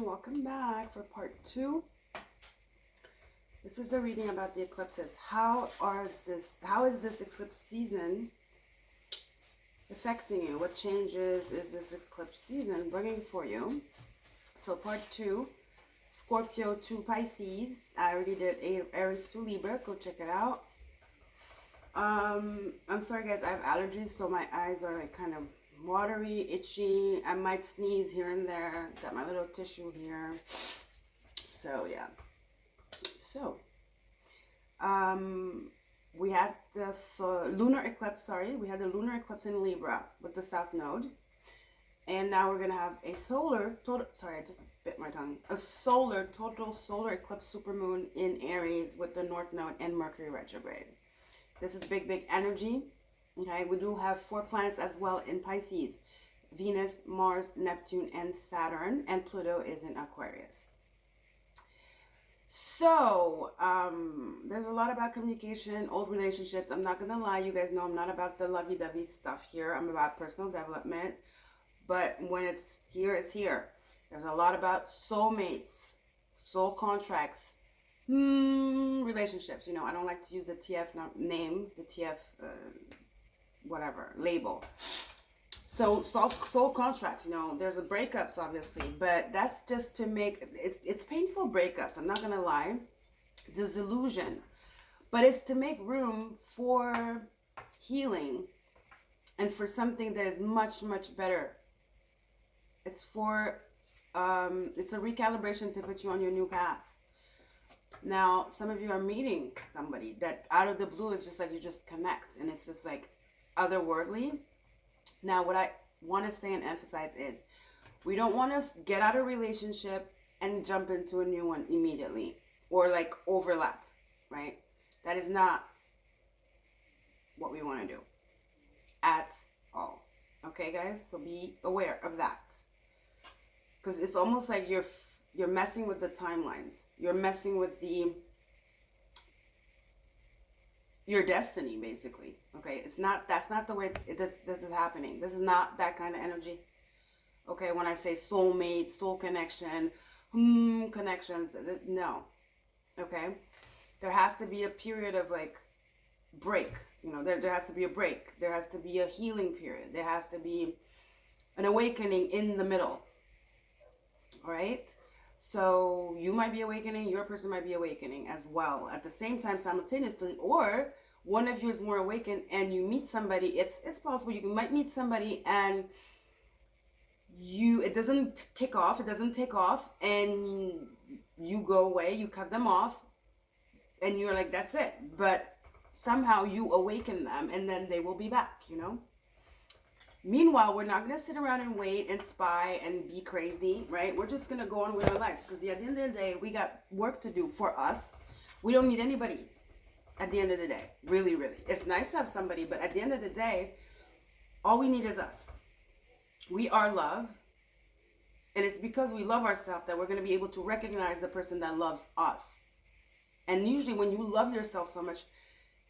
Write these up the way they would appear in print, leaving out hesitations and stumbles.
welcome back for part 2. This is a reading about the eclipses. How is this eclipse season affecting you? What changes is this eclipse season bringing for you? So part 2, Scorpio to Pisces. I already did Aries to Libra. Go check it out. I'm sorry guys, I have allergies, so my eyes are like kind of watery, itchy. I might sneeze here and there. Got my little tissue here. So yeah. So we had this lunar eclipse, we had the lunar eclipse in Libra with the south node. And now we're gonna have a I just bit my tongue. A total solar eclipse supermoon in Aries with the north node and Mercury retrograde. This is big energy. Okay, we do have 4 planets as well in Pisces: Venus, Mars, Neptune, and Saturn, and Pluto is in Aquarius. So there's a lot about communication, old relationships. I'm not gonna lie, you guys know I'm not about the lovey-dovey stuff here. I'm about personal development. But when it's here, it's here. There's a lot about soulmates, soul contracts, relationships. You know, I don't like to use the TF name, the TF whatever label. So soul contracts, you know, there's a breakups obviously, but that's just to make it's painful breakups, I'm not gonna lie, disillusion, but it's to make room for healing and for something that is much better. It's for it's a recalibration to put you on your new path. Now some of you are meeting somebody that out of the blue is just like you just connect, and it's just like otherworldly. Now what I want to say and emphasize is we don't want to get out of a relationship and jump into a new one immediately, or like overlap, right? That is not what we want to do at all. Okay guys, so be aware of that, because it's almost like you're messing with the timelines, you're messing with your destiny, basically. Okay, that's not the way this is happening. This is not that kind of energy. Okay, when I say soulmate, soul connection, connections, no. Okay, there has to be a period of like break. You know, there has to be a break. There has to be a healing period. There has to be an awakening in the middle. All right. So you might be awakening, your person might be awakening as well at the same time simultaneously, or one of you is more awakened and you meet somebody. It's possible you might meet somebody and it doesn't take off, and you go away, you cut them off, and you're like, that's it. But somehow you awaken them and then they will be back, you know. Meanwhile, we're not going to sit around and wait and spy and be crazy, right? We're just going to go on with our lives, because at the end of the day, we got work to do for us. We don't need anybody at the end of the day. Really. It's nice to have somebody, but at the end of the day, all we need is us. We are love. And it's because we love ourselves that we're going to be able to recognize the person that loves us. And usually when you love yourself so much,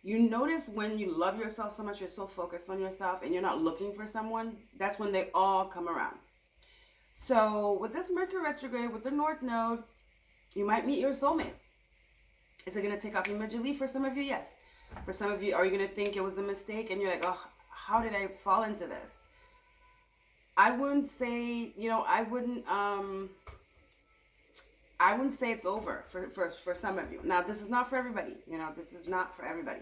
you notice when you love yourself so much, you're so focused on yourself and you're not looking for someone, that's when they all come around. So with this Mercury retrograde, with the North Node, you might meet your soulmate. Is it going to take off immediately? For some of you, yes. For some of you, are you going to think it was a mistake and you're like, oh, how did I fall into this? I wouldn't say, you know, I wouldn't say it's over for some of you. Now, this is not for everybody. You know, this is not for everybody.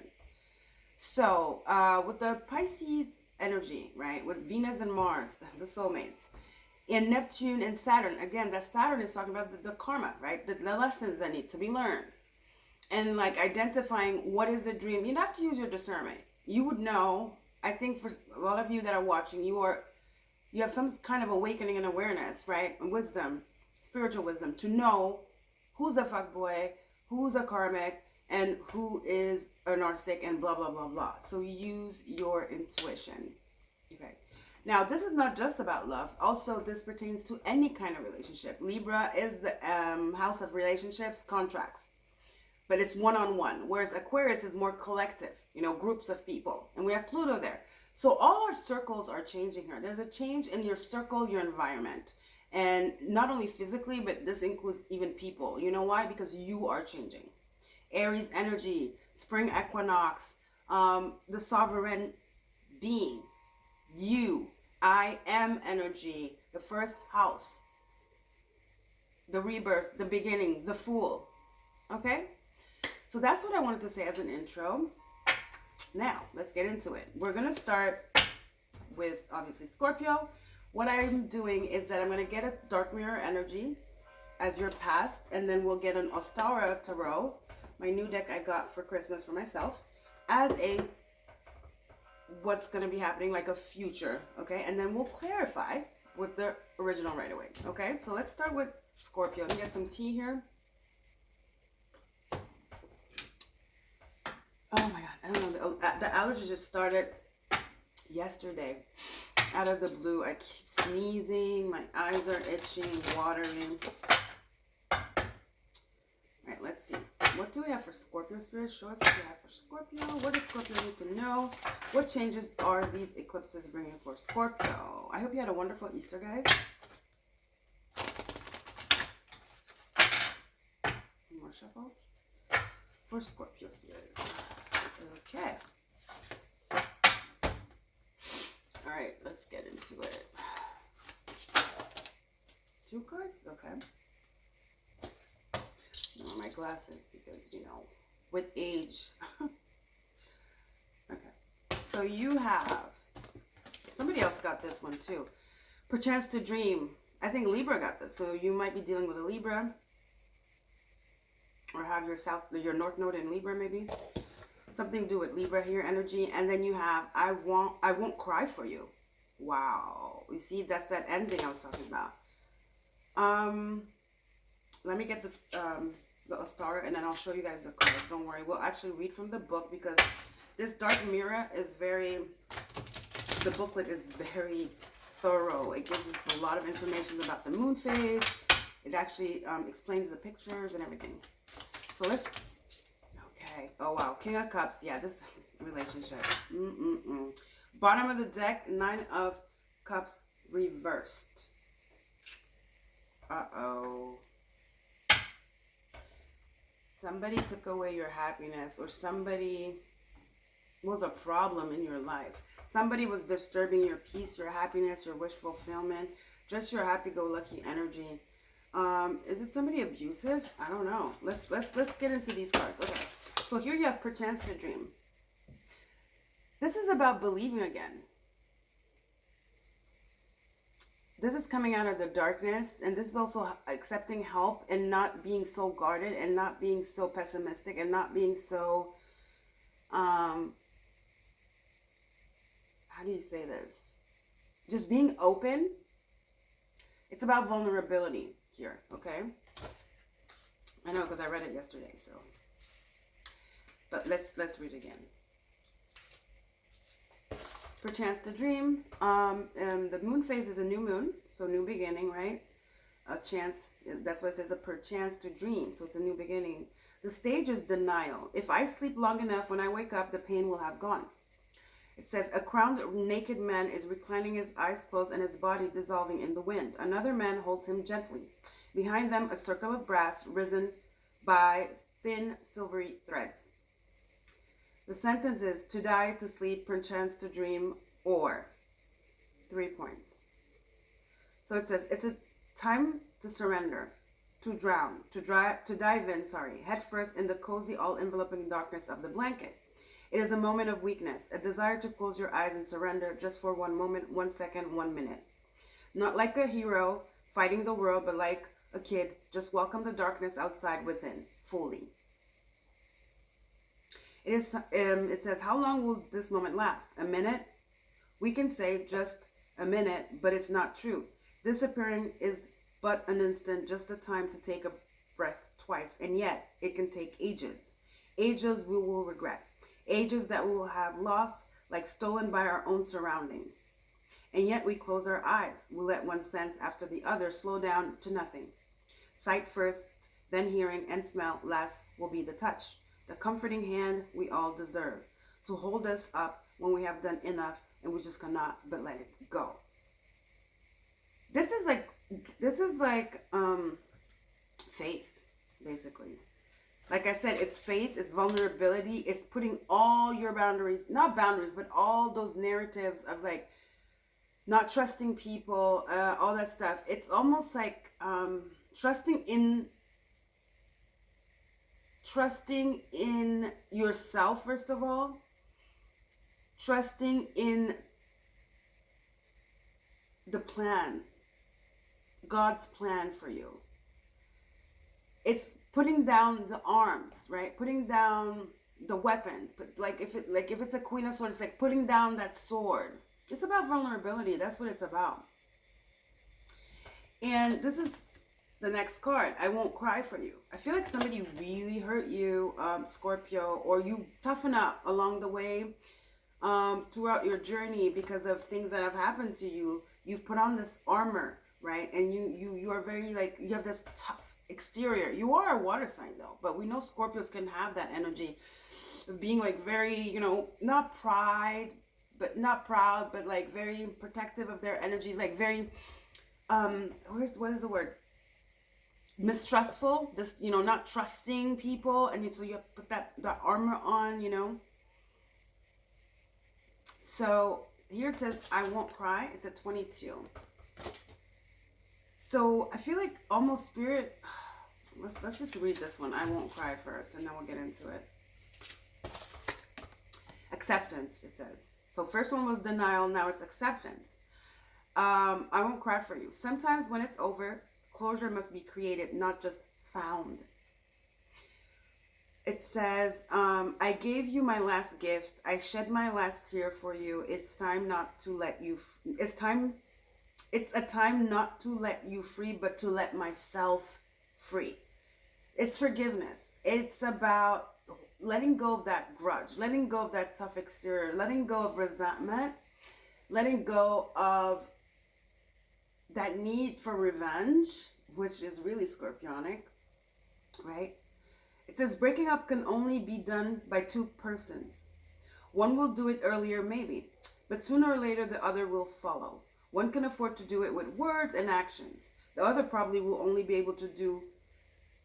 So, with the Pisces energy, right, with Venus and Mars, the soulmates, and Neptune and Saturn, again, that Saturn is talking about the karma, right, the lessons that need to be learned. And, like, identifying what is a dream. You'd have to use your discernment. You would know, I think for a lot of you that are watching, you have some kind of awakening and awareness, right, and wisdom, spiritual wisdom, to know who's a fuckboy, who's a karmic, and who is a narcissistic, and blah blah blah. So use your intuition. Okay, now this is not just about love. Also, this pertains to any kind of relationship. Libra is the house of relationships, contracts, but it's one-on-one, whereas Aquarius is more collective, you know, groups of people, and we have Pluto there. So all our circles are changing here. There's a change in your circle, your environment. And not only physically, but this includes even people. You know why? Because you are changing. Aries energy, spring equinox, the sovereign being, you, I am energy, the first house, the rebirth, the beginning, the fool. Okay? So that's what I wanted to say as an intro. Now, let's get into it. We're going to start with, obviously, Scorpio. What I'm doing is that I'm going to get a dark mirror energy as your past, and then we'll get an Ostara Tarot, my new deck I got for Christmas for myself, as a what's going to be happening, like a future, okay? And then we'll clarify with the original right away, okay? So let's start with Scorpio. Let me get some tea here. Oh my God, I don't know. The allergies just started yesterday out of the blue. I keep sneezing. My eyes are itching, watering. All right, let's see. What do we have for Scorpio Spirit? Show us what you have for Scorpio. What does Scorpio need to know? What changes are these eclipses bringing for Scorpio? I hope you had a wonderful Easter, guys. More shuffle for Scorpio Spirit. Okay. All right, let's get into it. 2 cards? Okay. No, my glasses, because, you know, with age. Okay. So you have, somebody else got this one too. Perchance to dream. I think Libra got this. So you might be dealing with a Libra. Or have your North Node in Libra, maybe. Something to do with Libra here, energy. And then you have, I won't cry for you. Wow. You see, that's that ending I was talking about. Let me get the Ostara, and then I'll show you guys the cards. Don't worry. We'll actually read from the book, because this dark mirror is the booklet is very thorough. It gives us a lot of information about the moon phase. It actually explains the pictures and everything. So let's, okay. Oh, wow. King of Cups. Yeah, this relationship. Bottom of the deck, 9 of Cups reversed. Uh-oh. Somebody took away your happiness, or somebody was a problem in your life. Somebody was disturbing your peace, your happiness, your wish fulfillment, just your happy-go-lucky energy. Is it somebody abusive? I don't know. Let's get into these cards. Okay. So here you have Perchance to Dream. This is about believing again. This is coming out of the darkness, and this is also accepting help and not being so guarded and not being so pessimistic and not being so, how do you say this? Just being open. It's about vulnerability here, okay? I know, because I read it yesterday, so. But let's read again. Perchance to dream. The moon phase is a new moon, so new beginning, right? A chance, that's what it says, a perchance to dream. So it's a new beginning. The stage is denial. If I sleep long enough, when I wake up, the pain will have gone. It says, a crowned naked man is reclining, his eyes closed and his body dissolving in the wind. Another man holds him gently. Behind them, a circle of brass risen by thin silvery threads. The sentence is, to die, to sleep, perchance to dream, or 3 points. So it says, it's a time to surrender, to drown, to dive in, head first in the cozy, all-enveloping darkness of the blanket. It is a moment of weakness, a desire to close your eyes and surrender just for 1 moment, 1 second, 1 minute. Not like a hero fighting the world, but like a kid, just welcome the darkness outside within, fully. It says, how long will this moment last? A minute? We can say just a minute, but it's not true. Disappearing is but an instant, just the time to take a breath twice, and yet it can take ages. Ages we will regret. Ages that we will have lost, like stolen by our own surrounding. And yet we close our eyes. We let one sense after the other slow down to nothing. Sight first, then hearing, and smell last will be the touch. The comforting hand we all deserve, to hold us up when we have done enough and we just cannot but let it go. This is like This is like faith, basically. Like I said, it's faith, it's vulnerability, it's putting all your boundaries, not boundaries, but all those narratives of like not trusting people, all that stuff. It's almost like trusting in yourself, first of all, trusting in the plan, God's plan for you. It's putting down the arms, right? Putting down the weapon. But like if it's a Queen of Swords, it's like putting down that sword. It's about vulnerability. That's what it's about. And this is the next card. I won't cry for you. I feel like somebody really hurt you, Scorpio, or you toughen up along the way throughout your journey because of things that have happened to you. You've put on this armor, right? And you are very like, you have this tough exterior. You are a water sign though, but we know Scorpios can have that energy of being like very, you know, not proud, but like very protective of their energy, like very what is the word, mistrustful, this, you know, not trusting people. And so you put that armor on, you know. So here it says I won't cry. It's a 22. So I feel like almost spirit, let's just read this one. I won't cry first, and then we'll get into it. Acceptance, it says. So first one was denial, now it's acceptance. I won't cry for you. Sometimes when it's over, closure must be created, not just found. It says, I gave you my last gift. I shed my last tear for you. It's time not to let you, it's a time not to let you free, but to let myself free. It's forgiveness. It's about letting go of that grudge, letting go of that tough exterior, letting go of resentment, letting go of that need for revenge, which is really scorpionic, right? It says breaking up can only be done by two persons. One will do it earlier, maybe, but sooner or later the other will follow. One can afford to do it with words and actions. The other probably will only be able to do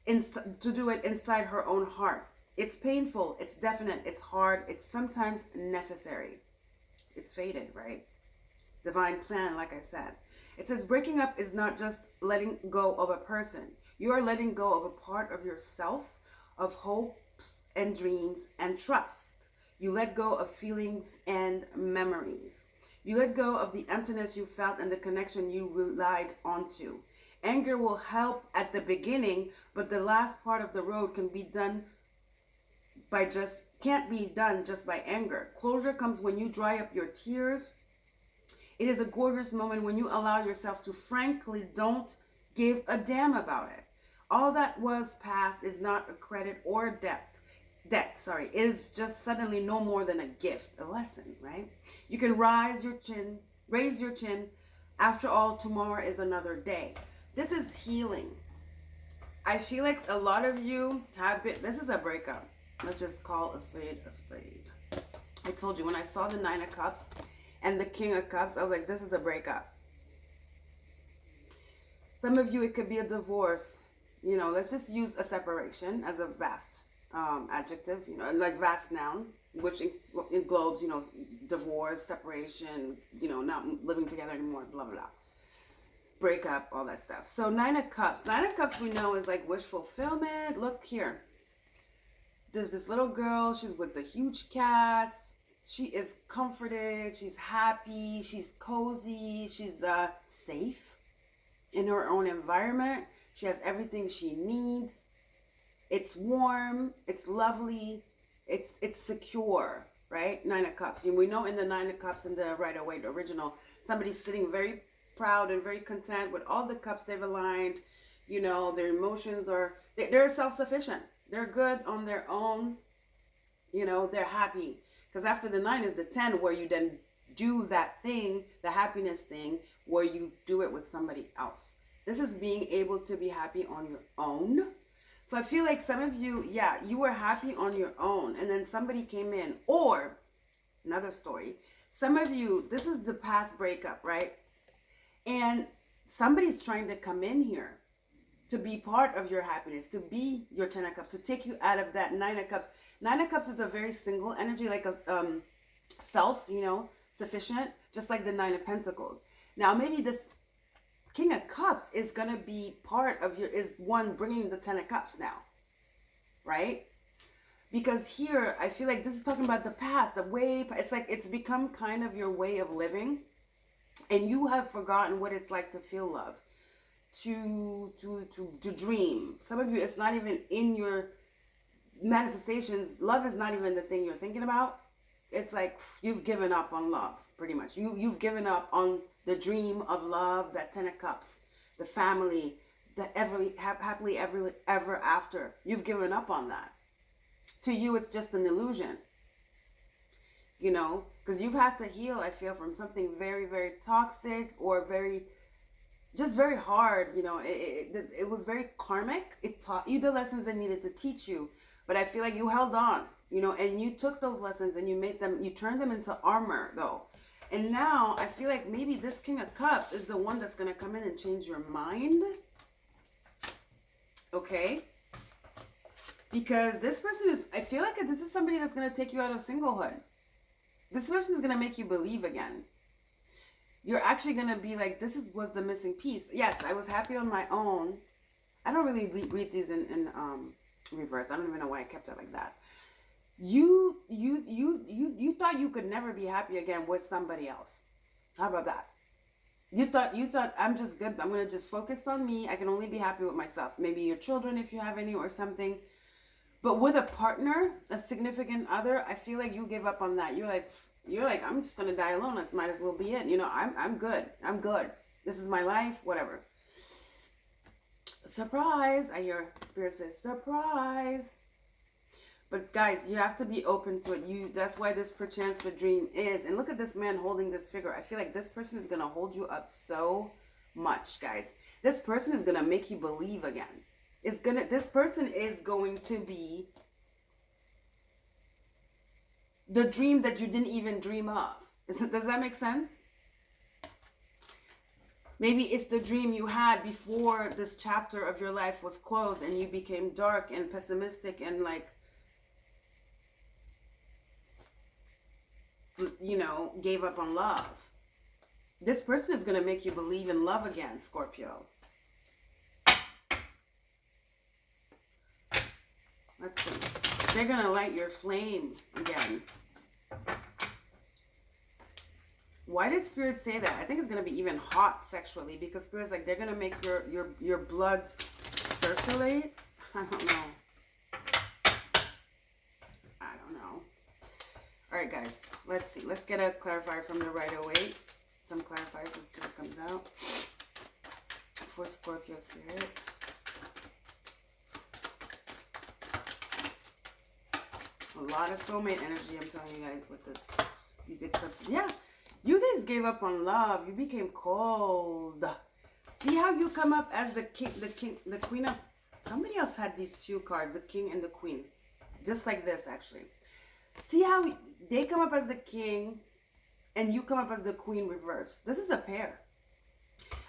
it inside her own heart. It's painful, it's definite, it's hard, it's sometimes necessary. It's fated, right? Divine plan, like I said. It says breaking up is not just letting go of a person. You are letting go of a part of yourself, of hopes and dreams and trust. You let go of feelings and memories. You let go of the emptiness you felt and the connection you relied onto. Anger will help at the beginning, but the last part of the road can't be done just by anger. Closure comes when you dry up your tears. It is a gorgeous moment when you allow yourself to frankly don't give a damn about it. All that was past is not a credit or a debt, is just suddenly no more than a gift, a lesson, right? You can raise your chin. After all, tomorrow is another day. This is healing. I feel like a lot of you have been, this is a breakup. Let's just call a spade a spade. I told you when I saw the 9 of Cups and the King of Cups, I was like, this is a breakup. Some of you, it could be a divorce. You know, let's just use a separation as a vast adjective, you know, like vast noun, which englobes, you know, divorce, separation, you know, not living together anymore, blah, blah, blah. Breakup, all that stuff. So 9 of Cups. 9 of Cups we know is like wish fulfillment. Look here. There's this little girl. She's with the huge cats. She is comforted. She's happy. She's cozy. She's safe in her own environment. She has everything she needs. It's warm. It's lovely. It's secure, right? 9 of Cups. And we know in the 9 of Cups in the Rider-Waite original, somebody's sitting very proud and very content with all the cups they've aligned. You know, their emotions are, they're self-sufficient. They're good on their own. You know, they're happy. Because after the 9 is the 10, where you then do that thing, the happiness thing, where you do it with somebody else. This is being able to be happy on your own. So I feel like some of you, yeah, you were happy on your own, and then somebody came in. Or, another story, some of you, this is the past breakup, right? And somebody's trying to come in here to be part of your happiness, to be your 10 of cups, to take you out of that 9 of cups. 9 of cups is a very single energy, like a self, you know, sufficient, just like the 9 of pentacles. Now maybe this King of Cups is gonna be part of your, is one bringing the 10 of Cups now, right? Because here I feel like this is talking about the past, the way, it's like it's become kind of your way of living, and you have forgotten what it's like to feel love, to dream. Some of you, it's not even in your manifestations. Love is not even the thing you're thinking about. It's like you've given up on love, pretty much. You've given up on the dream of love, that 10 of Cups, the family, the happily ever after. You've given up on that. To you, it's just an illusion, you know, because you've had to heal, I feel, from something very, very toxic or very hard, you know. It was very karmic. It taught you the lessons it needed to teach you, but I feel like you held on, you know, and you took those lessons and you turned them into armor, though. And now I feel like maybe this King of Cups is the one that's going to come in and change your mind. Okay? Because this person is, I feel like this is somebody that's going to take you out of singlehood. This person is going to make you believe again. You're actually going to be like, was the missing piece. Yes, I was happy on my own. I don't really read these in reverse. I don't even know why I kept it like that. You thought you could never be happy again with somebody else. How about that? You thought I'm just good. I'm going to just focus on me. I can only be happy with myself. Maybe your children, if you have any, or something. But with a partner, a significant other, I feel like you gave up on that. You're like, I'm just going to die alone. That might as well be it. You know, I'm good. I'm good. This is my life, whatever. Surprise. I hear Spirit says, surprise. But guys, you have to be open to it. That's why this perchance to dream is. And look at this man holding this figure. I feel like this person is going to hold you up so much, guys. This person is going to make you believe again. This person is going to be the dream that you didn't even dream of. Does that make sense? Maybe it's the dream you had before this chapter of your life was closed and you became dark and pessimistic and like, you know, gave up on love. This person is going to make you believe in love again, Scorpio. Let's see. They're going to light your flame again. Why did Spirit say that? I think it's going to be even hot sexually, because Spirit's like, they're going to make your blood circulate. I don't know. All right, guys, let's see. Let's get a clarifier from the Rider-Waite. Some clarifiers. Let's see what comes out for Scorpio Spirit. A lot of soulmate energy, I'm telling you guys, with these eclipses. Yeah, you guys gave up on love. You became cold. See how you come up as the queen of... Somebody else had these two cards, the king and the queen. Just like this, actually. See how they come up as the king and you come up as the queen reverse. This is a pair.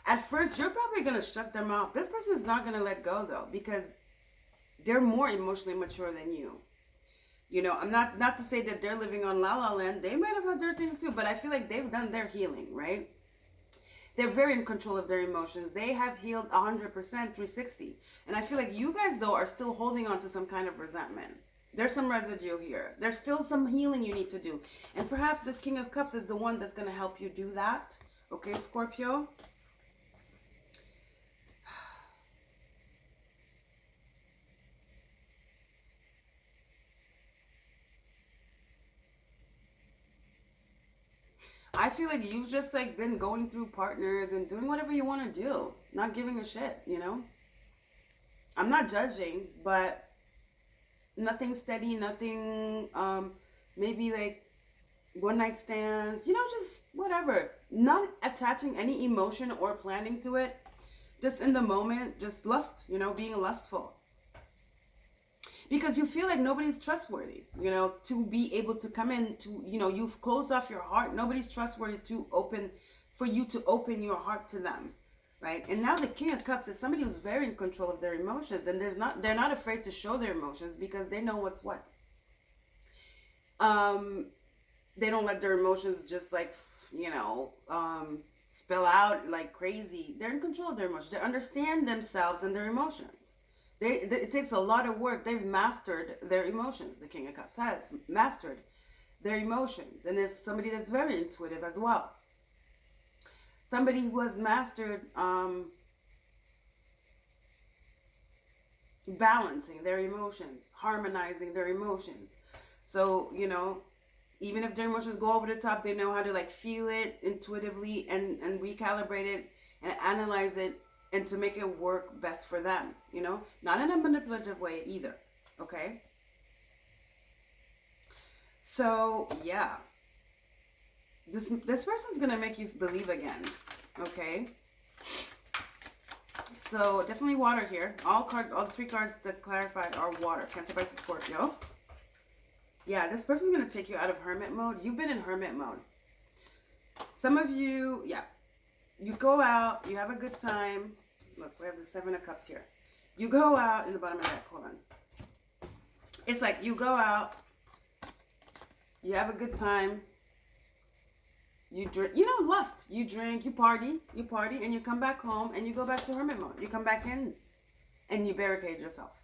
At first, you're probably going to shut them off. This person is not going to let go, though, because they're more emotionally mature than you. You know, I'm not to say that they're living on La La Land. They might have had their things too, but I feel like they've done their healing, right? They're very in control of their emotions. They have healed 100%, 360. And I feel like you guys, though, are still holding on to some kind of resentment. There's some residue here. There's still some healing you need to do. And perhaps this King of Cups is the one that's going to help you do that. Okay, Scorpio? I feel like you've just like been going through partners and doing whatever you want to do. Not giving a shit, you know? I'm not judging, but nothing steady, nothing, maybe like one night stands, you know, just whatever. Not attaching any emotion or planning to it. Just in the moment, just lust, you know, being lustful. Because you feel like nobody's trustworthy, you know, to be able to come in to, you know, you've closed off your heart. Nobody's trustworthy to for you to open your heart to them. right? And now the King of Cups is somebody who's very in control of their emotions, and they're not afraid to show their emotions because they know what's what. They don't let their emotions just like, you know, spill out like crazy. They're in control of their emotions. They understand themselves and their emotions. It takes a lot of work. They've mastered their emotions. The King of Cups has mastered their emotions, and there's somebody that's very intuitive as well. Somebody who has mastered balancing their emotions, harmonizing their emotions. So, you know, even if their emotions go over the top, they know how to like feel it intuitively and recalibrate it and analyze it and to make it work best for them, you know, not in a manipulative way either. Okay. So yeah, this person's gonna make you believe again. Okay. So definitely water here. All three cards that clarified are water. Cancer, Pisces, Scorpio. Yeah, this person's going to take you out of hermit mode. You've been in hermit mode. Some of you, yeah, you go out, you have a good time. Look, we have the 7 of Cups here. You go out in the bottom of that, hold on. It's like you go out, you have a good time. You drink, you know, lust. You drink, you party, and you come back home and you go back to hermit mode. You come back in and you barricade yourself.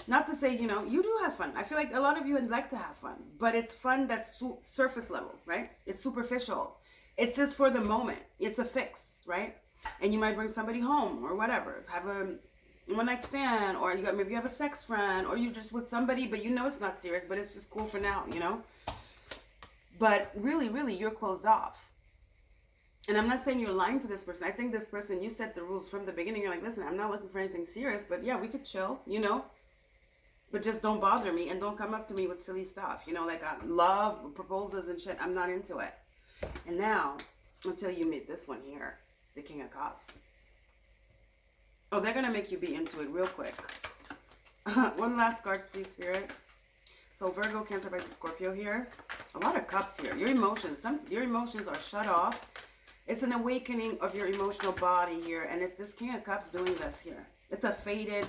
Not to say, you know, you do have fun. I feel like a lot of you would like to have fun, but it's fun that's surface level, right? It's superficial. It's just for the moment. It's a fix, right? And you might bring somebody home or whatever. Have a one-night stand, or maybe you have a sex friend, or you're just with somebody, but you know it's not serious, but it's just cool for now, you know? But really, really, you're closed off. And I'm not saying you're lying to this person. I think this person, you set the rules from the beginning. You're like, listen, I'm not looking for anything serious, but yeah, we could chill, you know? But just don't bother me and don't come up to me with silly stuff. You know, like love, proposals and shit. I'm not into it. And now, until you meet this one here, the King of Cups. Oh, they're going to make you be into it real quick. One last card, please, Spirit. So Virgo, Cancer, Pisces, Scorpio here. A lot of cups here. Your emotions. Your emotions are shut off. It's an awakening of your emotional body here. And it's this King of Cups doing this here. It's a faded...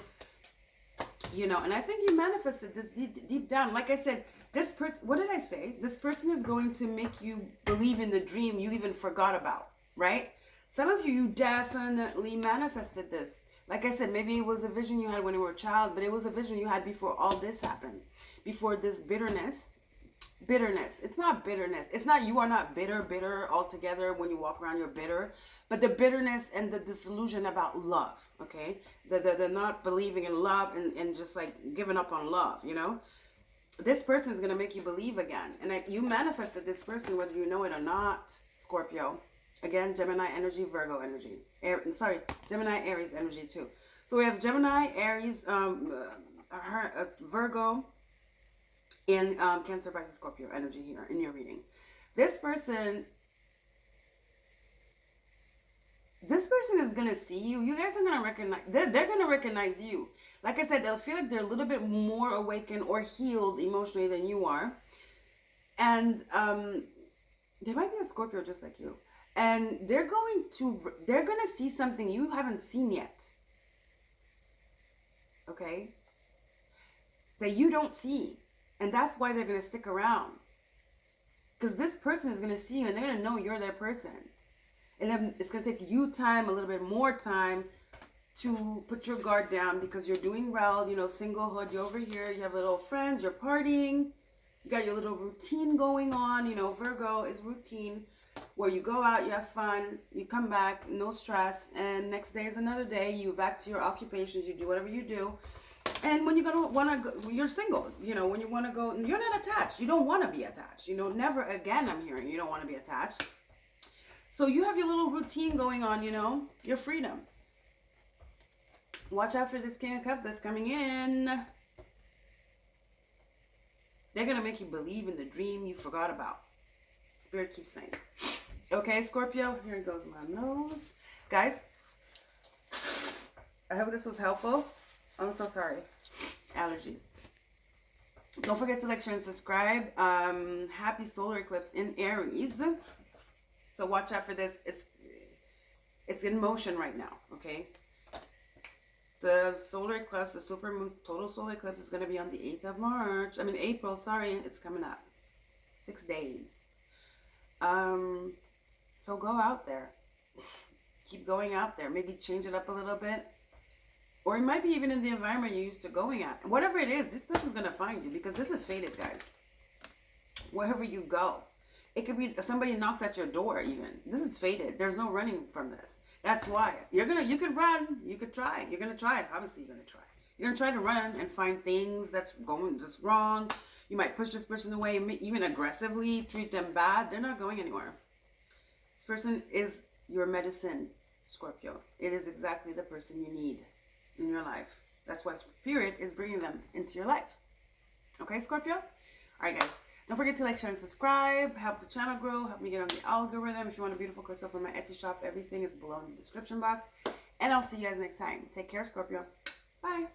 You know, and I think you manifested this deep down. Like I said, this person, what did I say? This person is going to make you believe in the dream you even forgot about, right? Some of you definitely manifested this. Like I said, maybe it was a vision you had when you were a child, but it was a vision you had before all this happened. Before this bitterness. It's not bitterness. It's not, you are not bitter altogether. When you walk around, you're bitter. But the bitterness and the disillusion about love, okay? The not believing in love and just like giving up on love, you know? This person is going to make you believe again. And you manifested this person whether you know it or not, Scorpio. Again, Gemini energy, Virgo energy. Gemini, Aries energy too. So we have Gemini, Aries, Virgo, and Cancer, Pisces, Scorpio energy here in your reading. This person is going to see you. You guys are going to recognize, they're going to recognize you. Like I said, they'll feel like they're a little bit more awakened or healed emotionally than you are. And they might be a Scorpio just like you. And they're going to see something you haven't seen yet. Okay? That you don't see. And that's why they're going to stick around. Because this person is going to see you and they're going to know you're their person. And it's going to take you time, a little bit more time to put your guard down because you're doing well. You know, singlehood, you're over here. You have little friends, you're partying. You got your little routine going on. You know, Virgo is routine where you go out, you have fun, you come back, no stress. And next day is another day. You back to your occupations. You do whatever you do. And when you're want to go, you're single. You know, when you want to go, you're not attached. You don't want to be attached. You know, never again, I'm hearing you don't want to be attached. So you have your little routine going on, you know, your freedom. Watch out for this King of Cups that's coming in. They're going to make you believe in the dream you forgot about. Spirit keeps saying. Okay, Scorpio, here goes my nose. Guys, I hope this was helpful. I'm so sorry. Allergies. Don't forget to like, share, and subscribe. Happy solar eclipse in Aries. So watch out for this. It's in motion right now, okay? The solar eclipse, the supermoon's total solar eclipse is going to be on the 8th of March. I mean, April, sorry. It's coming up. 6 days. So go out there. Keep going out there. Maybe change it up a little bit. Or it might be even in the environment you're used to going at. Whatever it is, this person's going to find you because this is fated, guys. Wherever you go. It could be somebody knocks at your door even. This is fated. There's no running from this. That's why. You could run. You could try. You're going to try it. Obviously, you're going to try. You're going to try to run and find things that's going just wrong. You might push this person away, even aggressively, treat them bad. They're not going anywhere. This person is your medicine, Scorpio. It is exactly the person you need in your life. That's why Spirit is bringing them into your life. Okay, Scorpio? All right, guys. Don't forget to like, share, and subscribe. Help the channel grow. Help me get on the algorithm. If you want a beautiful crystal from my Etsy shop, everything is below in the description box. And I'll see you guys next time. Take care, Scorpio. Bye.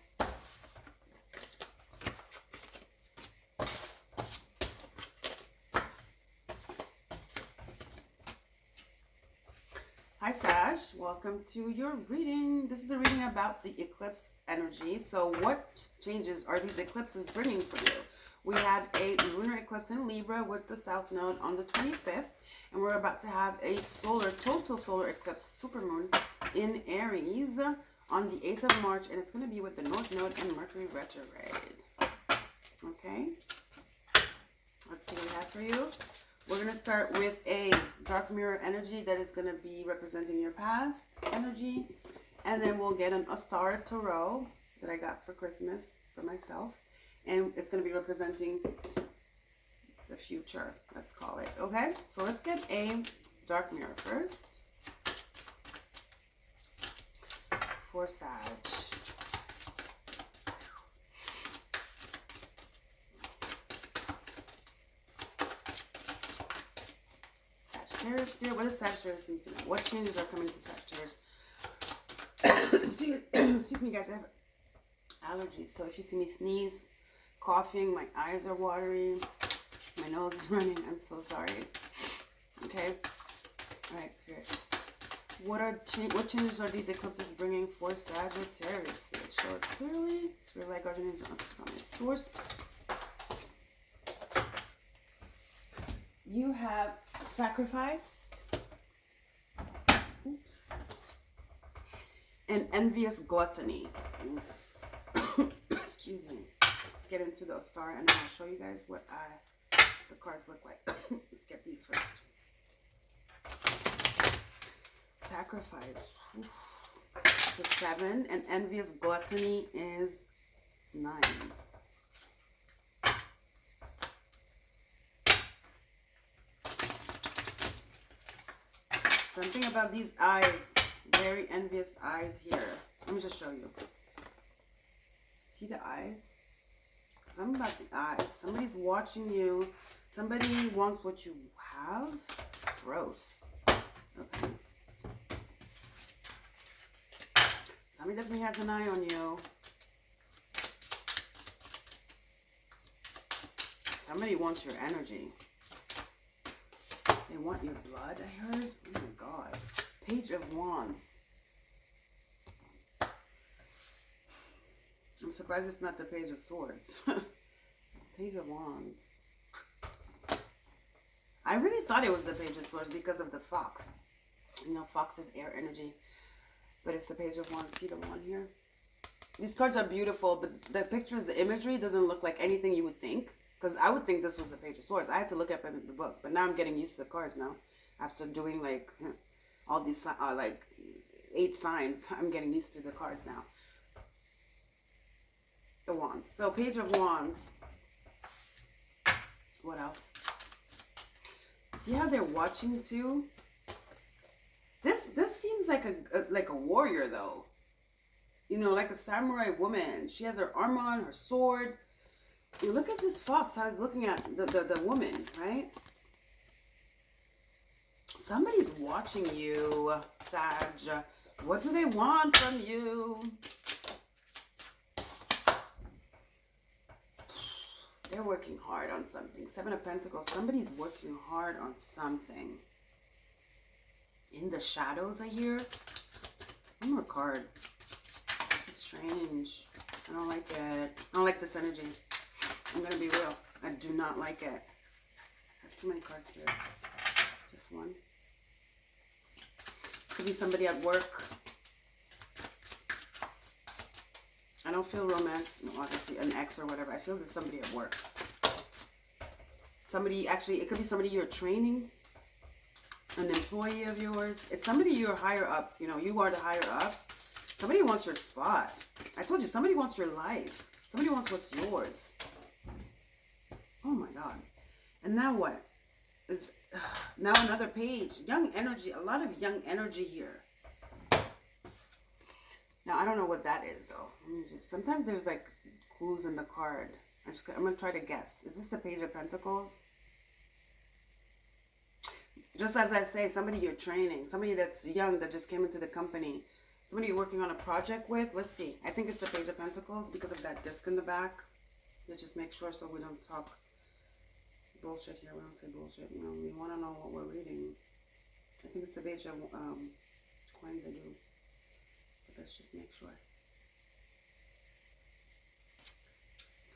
Hi Sag, welcome to your reading. This is a reading about the eclipse energy. So what changes are these eclipses bringing for you? We had a lunar eclipse in Libra with the south node on the 25th, and we're about to have a total solar eclipse supermoon in Aries on the 8th of March, and it's going to be with the north node and Mercury retrograde. Okay, let's see what we have for you. We're going to start with a dark mirror energy that is going to be representing your past energy. And then we'll get a star tarot that I got for Christmas for myself. And it's going to be representing the future, let's call it. Okay, so let's get a dark mirror first. For Sag. Sagittarius, what does Sagittarius need to know? What changes are coming to Sagittarius? Excuse me, guys. I have allergies, so if you see me sneeze, coughing, my eyes are watery, my nose is running, I'm so sorry. Okay. All right, Spirit. What changes are these eclipses bringing for Sagittarius? Spirit, show us clearly. Spirit, like guardian angel, from its source. You have sacrifice, oops, and envious gluttony. Excuse me. Let's get into those star, and then I'll show you guys what the cards look like. Let's get these first. Sacrifice. It's a 7, and envious gluttony is 9. Something about these eyes, very envious eyes here. Let me just show you. See the eyes? Something about the eyes. Somebody's watching you. Somebody wants what you have. Gross. Okay. Somebody definitely has an eye on you. Somebody wants your energy. They want your blood, I heard. Oh my God. Page of Wands. I'm surprised it's not the Page of Swords. Page of Wands. I really thought it was the Page of Swords because of the fox. You know, fox is air energy. But it's the Page of Wands. See the one here? These cards are beautiful, but the pictures, the imagery doesn't look like anything you would think. Because I would think this was the Page of Swords. I had to look up in the book. But now I'm getting used to the cards now. After doing like all these like 8 signs, I'm getting used to the cards now. The Wands. So Page of Wands. What else? See how they're watching too? This seems like a warrior though. You know, like a samurai woman. She has her armor on, her sword. You look at this fox, how he's looking at the woman, right? Somebody's watching you, Sag. What do they want from you? They're working hard on something. 7 of Pentacles. Somebody's working hard on something. In the shadows, I hear. One more card. This is strange. I don't like it. I don't like this energy. I'm going to be real. I do not like it. There's too many cards here. Just one. Could be somebody at work. I don't feel romance. No, obviously an ex or whatever. I feel there's somebody at work. Somebody, actually, it could be somebody you're training. An employee of yours. It's somebody you're higher up. You know, you are the higher up. Somebody wants your spot. I told you, somebody wants your life. Somebody wants what's yours. Oh my God. And now what? Is now another page. Young energy. A lot of young energy here. Now, I don't know what that is, though. Sometimes there's like clues in the card. I'm going to try to guess. Is this the Page of Pentacles? Just as I say, somebody you're training, somebody that's young that just came into the company, somebody you're working on a project with. Let's see. I think it's the Page of Pentacles because of that disc in the back. Let's just make sure so we don't talk bullshit here. We don't say bullshit. You know, we want to know what we're reading. I think it's the Page of Coins. I do. But let's just make sure.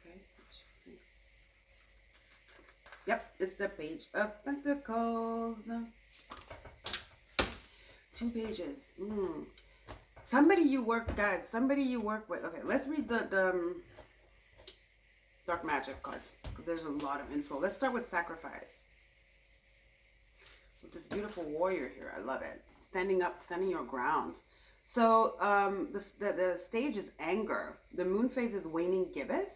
Okay, let's just see. Yep, it's the Page of Pentacles. 2 pages. Somebody you work, guys. Somebody you work with. Okay, let's read the Dark Magic cards because there's a lot of info. Let's start with Sacrifice. With this beautiful warrior here. I love it. Standing up, standing your ground. So the stage is anger. The moon phase is waning gibbous.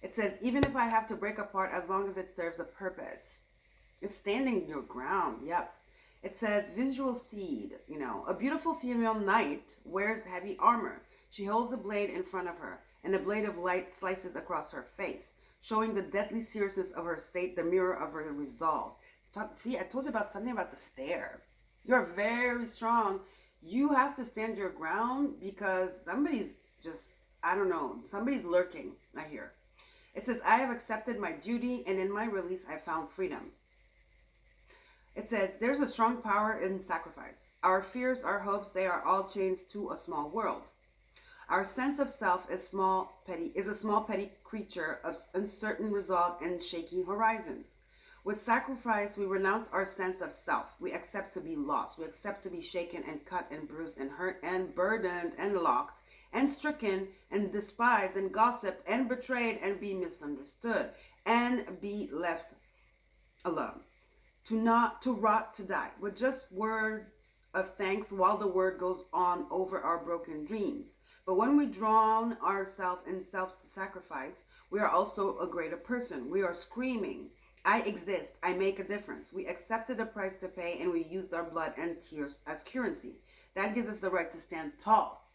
It says, even if I have to break apart, as long as it serves a purpose. It's standing your ground. Yep. It says, visual seed. You know, a beautiful female knight wears heavy armor. She holds a blade in front of her, and the blade of light slices across her face, showing the deadly seriousness of her state, the mirror of her resolve. See, I told you about something about the stare. You're very strong. You have to stand your ground because somebody's just, I don't know, somebody's lurking, I hear. It says, I have accepted my duty, and in my release, I found freedom. It says, there's a strong power in sacrifice. Our fears, our hopes, they are all chains to a small world. Our sense of self is a small, petty creature of uncertain resolve and shaky horizons. With sacrifice, we renounce our sense of self. We accept to be lost. We accept to be shaken and cut and bruised and hurt and burdened and locked and stricken and despised and gossiped and betrayed and be misunderstood and be left alone. To rot, to die, with just words of thanks while the word goes on over our broken dreams. But when we drown ourselves in self-sacrifice, we are also a greater person. We are screaming, I exist, I make a difference. We accepted a price to pay and we used our blood and tears as currency. That gives us the right to stand tall.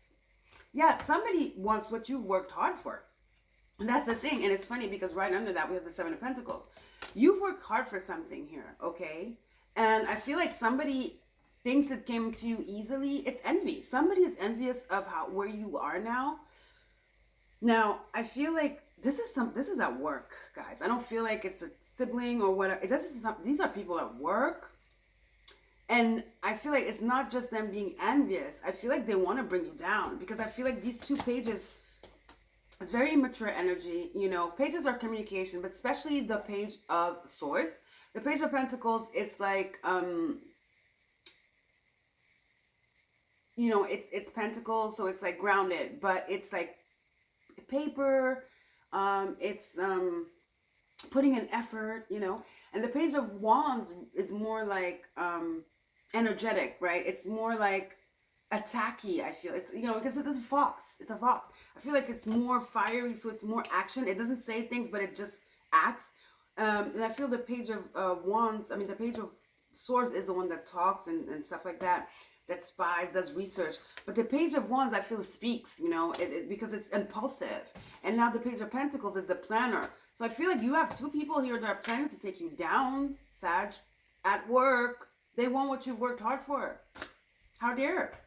Yeah, somebody wants what you've worked hard for. And that's the thing. And it's funny because right under that, we have the 7 of Pentacles. You've worked hard for something here, okay? And I feel like somebody thinks it came to you easily. It's envy. Somebody is envious of where you are now. Now, I feel like this is at work, guys. I don't feel like it's a sibling or whatever. These are people at work. And I feel like it's not just them being envious. I feel like they want to bring you down because I feel like these 2 pages, it's very immature energy. You know, pages are communication, but especially the Page of Swords. The Page of Pentacles, it's like, you know, it's pentacles, so it's like grounded, but it's like paper, it's putting an effort, you know. And the Page of Wands is more like energetic, right? It's more like attacky, I feel. It's, you know, because it's a fox. It's a fox. I feel like it's more fiery, so it's more action. It doesn't say things, but it just acts. And I feel the Page of Wands, I mean, the Page of Swords is the one that talks and stuff like that, that spies, does research. But the Page of Wands, I feel, speaks, you know, because it's impulsive. And now the Page of Pentacles is the planner. So I feel like you have 2 people here that are planning to take you down, Sag, at work. They want what you've worked hard for. How dare?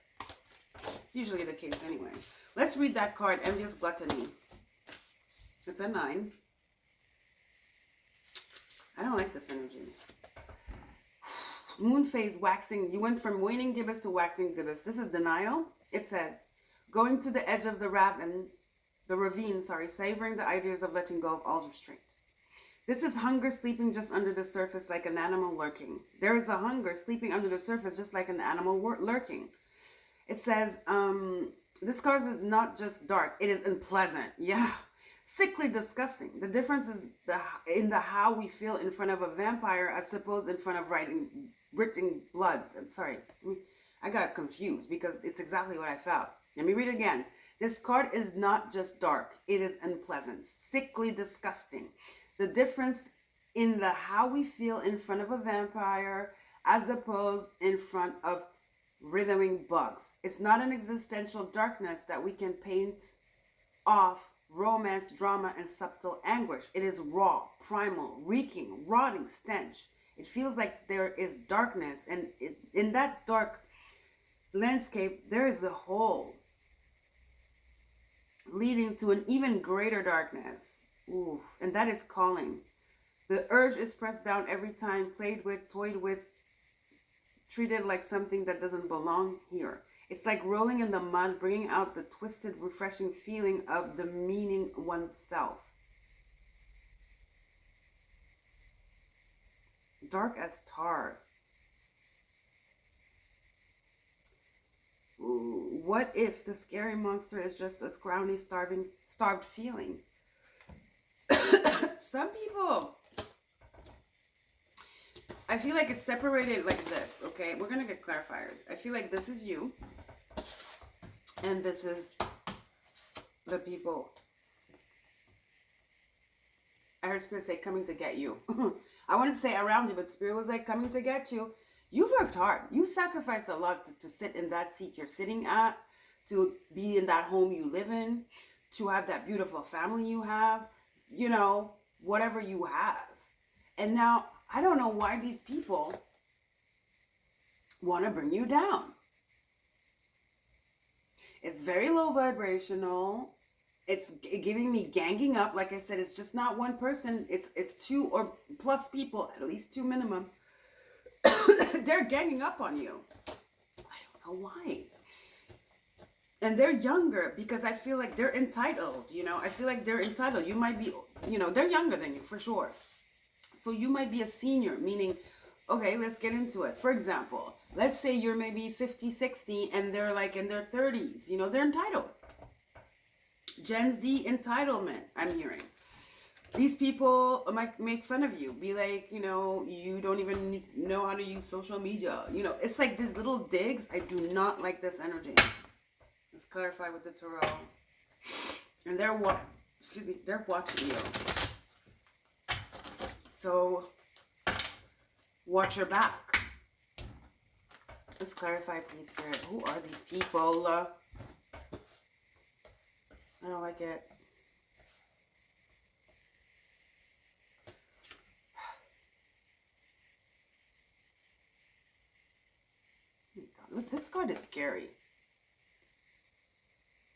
It's usually the case anyway. Let's read that card, Envious Gluttony. It's a 9. I don't like this energy. moon phase waxing. You went from waning gibbous to waxing gibbous. This is denial. It says, going to the edge of the ravine, savoring the ideas of letting go of all restraint. This is hunger sleeping just under the surface like an animal lurking. There is a hunger sleeping under the surface just like an animal lurking. It says, this card is not just dark, it is unpleasant. Yeah. Sickly disgusting. The difference is in the how we feel in front of a vampire as opposed in front of written blood. I'm sorry. I got confused because it's exactly what I felt. Let me read it again. This card is not just dark. It is unpleasant. Sickly disgusting. The difference in the how we feel in front of a vampire as opposed in front of writhing bugs. It's not an existential darkness that we can paint off romance, drama, and subtle anguish. It is raw, primal, reeking, rotting stench. It feels like there is darkness, and in that dark landscape, there is a hole leading to an even greater darkness. Oof, and that is calling. The urge is pressed down every time, played with, toyed with, treated like something that doesn't belong here. It's like rolling in the mud, bringing out the twisted, refreshing feeling of demeaning oneself. Dark as tar. Ooh, what if the scary monster is just a scrawny, starved feeling? Some people, I feel like it's separated like this, okay? We're going to get clarifiers. I feel like this is you, and this is the people. I heard Spirit say coming to get you. I wanted to say around you, but Spirit was like coming to get you. You've worked hard. You sacrificed a lot to sit in that seat you're sitting at, to be in that home you live in, to have that beautiful family you have, you know, whatever you have. And now, I don't know why these people want to bring you down. It's very low vibrational. It's giving me ganging up. Like I said, it's just not one person. It's two or plus people, at least two minimum. They're ganging up on you. I don't know why. And they're younger because I feel like they're entitled, you know. I feel like they're entitled. You might be, you know, they're younger than you for sure. So you might be a senior, meaning, okay, let's get into it. For example, let's say you're maybe 50, 60, and they're like in their 30s. You know, they're entitled. Gen Z entitlement, I'm hearing. These people might make fun of you. Be like, you know, you don't even know how to use social media. You know, it's like these little digs. I do not like this energy. Let's clarify with the tarot. And they're watching you. So, watch your back. Let's clarify, please, Spirit. Who are these people? I don't like it. Oh my God. Look, this card is scary.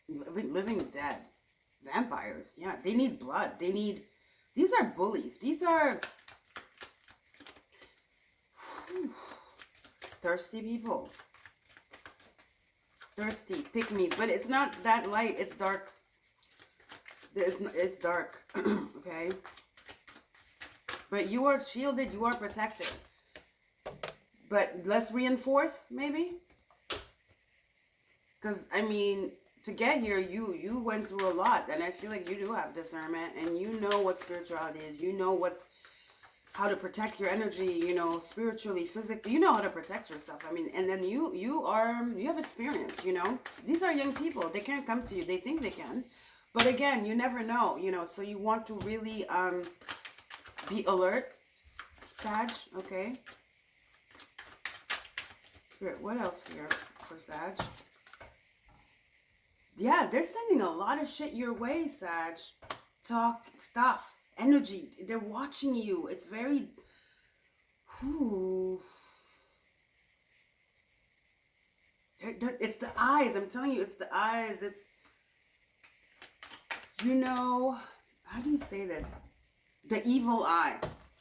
Living dead. Vampires. Yeah, they need blood. These are bullies. These are thirsty people. Thirsty pygmies. But it's not that light. It's dark. It's dark. Okay? But you are shielded. You are protected. But less reinforced, maybe? Because, I mean, to get here, you went through a lot, and I feel like you do have discernment, and you know what spirituality is. You know how to protect your energy, you know, spiritually, physically. You know how to protect yourself. I mean, and then you have experience, you know. These are young people. They can't come to you. They think they can, but again, you never know, you know. So you want to really be alert, Sag. Okay. Spirit, what else here for Sag? Yeah, they're sending a lot of shit your way, Sag. Talk, stuff, energy. They're watching you. It's very... It's the eyes. I'm telling you, it's the eyes. It's... You know... How do you say this? The evil eye.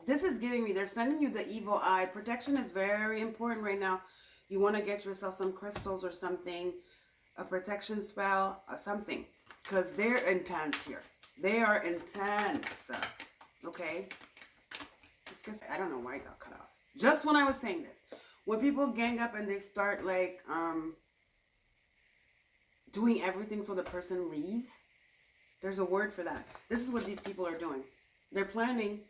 This is giving me, they're sending you the evil eye. Protection is very important right now. You want to get yourself some crystals or something, a protection spell, something, because they're intense here. They are intense. Okay? I don't know why it got cut off. Just when I was saying this, when people gang up and they start like doing everything so the person leaves, there's a word for that. This is what these people are doing. They're planning.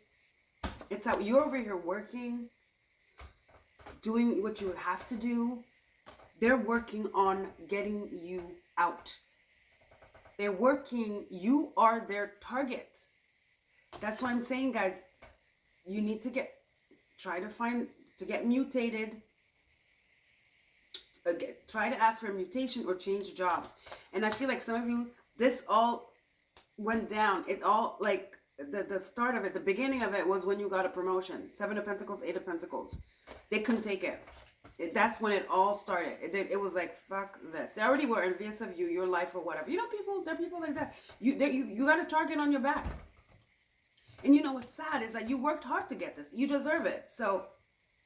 It's how you're over here working, doing what you have to do. They're working on getting you out. They're working, you are their target. That's why I'm saying, guys, you need to try to get mutated. Try to ask for a mutation or change jobs. And I feel like some of you, this all went down. It all, like, the start of it, the beginning of it was when you got a promotion. 7 of Pentacles, 8 of Pentacles. They couldn't take it. That's when it all started. It was like, fuck this. They already were envious of you, your life, or whatever. You know, there are people like that. You got a target on your back. And you know what's sad is that you worked hard to get this. You deserve it. So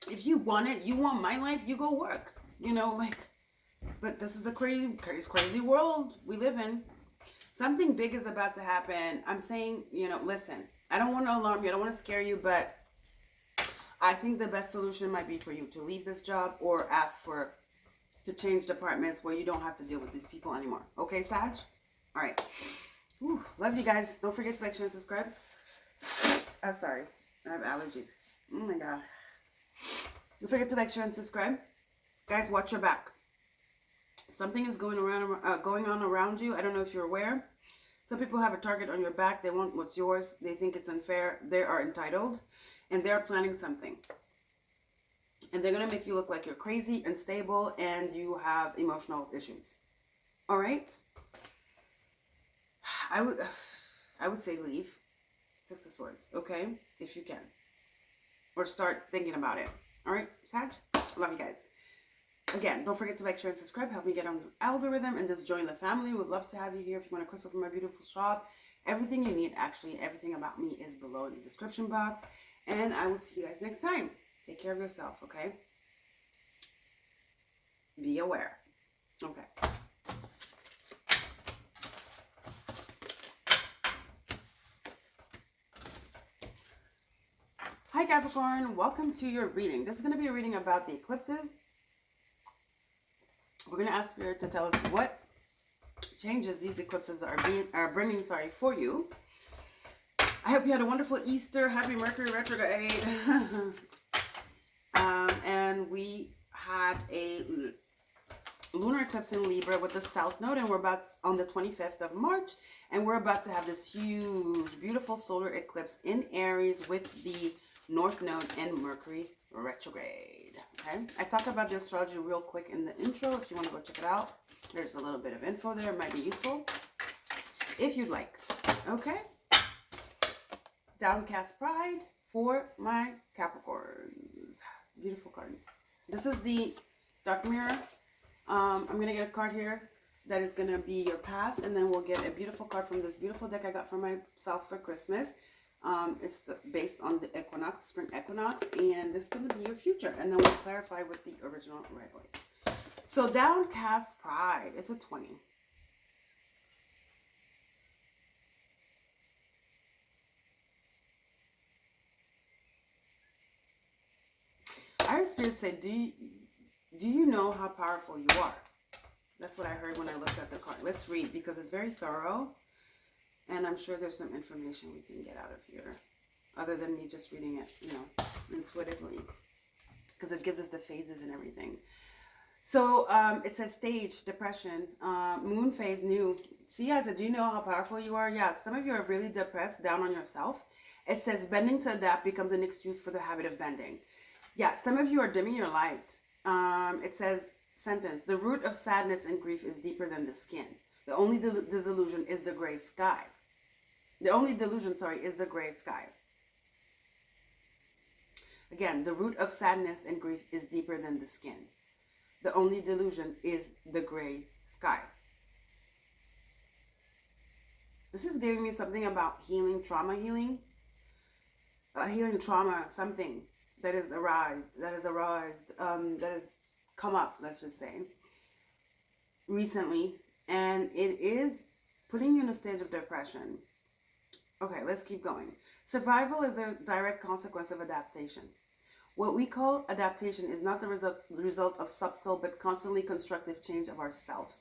if you want it, you want my life, you go work. You know, like, but this is a crazy world we live in. Something big is about to happen. I'm saying, you know, listen, I don't want to alarm you. I don't want to scare you, but I think the best solution might be for you to leave this job or ask to change departments where you don't have to deal with these people anymore. Okay, Sag? All right. Whew, love you guys. Don't forget to like, share, and subscribe. Sorry. I have allergies. Oh, my God. Don't forget to like, share, and subscribe. Guys, watch your back. Something is going on around you. I don't know if you're aware. Some people have a target on your back. They want what's yours. They think it's unfair. They are entitled. And they're planning something. And they're going to make you look like you're crazy, unstable, and you have emotional issues. All right? I would say leave. 6 of Swords. Okay? If you can. Or start thinking about it. All right, Sag? Love you guys. Again, don't forget to like, share, and subscribe. Help me get on the algorithm and just join the family. We'd love to have you here. If you want a crystal from my beautiful shop, everything you need, actually, everything about me is below in the description box. And I will see you guys next time. Take care of yourself, okay? Be aware. Okay. Hi, Capricorn. Welcome to your reading. This is going to be a reading about the eclipses. We're going to ask Spirit to tell us what changes these eclipses are bringing for you. I hope you had a wonderful Easter. Happy Mercury retrograde. And we had a lunar eclipse in Libra with the South Node, and we're about on the 25th of March, and we're about to have this huge, beautiful solar eclipse in Aries with the North Node and Mercury retrograde. Okay, I talk about the astrology real quick in the intro. If you want to go check it out, there's a little bit of info there. It might be useful if you'd like. Okay. Downcast Pride for my Capricorns. Beautiful card. This is the Dark Mirror. I'm going to get a card here that is going to be your past, and then we'll get a beautiful card from this beautiful deck I got for myself for Christmas. It's based on the equinox, spring equinox, and this is going to be your future, and then we'll clarify what the original right away. So Downcast Pride, it's a 20. Our Spirit said, do you know how powerful you are? That's what I heard when I looked at the card. Let's read, because it's very thorough. And I'm sure there's some information we can get out of here. Other than me just reading it, you know, intuitively. Because it gives us the phases and everything. So it says stage, depression, moon phase, new. See, I said, do you know how powerful you are? Yeah, some of you are really depressed, down on yourself. It says bending to adapt becomes an excuse for the habit of bending. Yeah, some of you are dimming your light. It says, sentence, the root of sadness and grief is deeper than the skin. The only disillusion is the gray sky. The only delusion, is the gray sky. Again, the root of sadness and grief is deeper than the skin. The only delusion is the gray sky. This is giving me something about healing, trauma healing. a healing trauma, something that is arised, that has come up, let's just say, recently, and it is putting you in a state of depression. Okay, let's keep going. Survival is a direct consequence of adaptation. What we call adaptation is not the result of subtle but constantly constructive change of ourselves,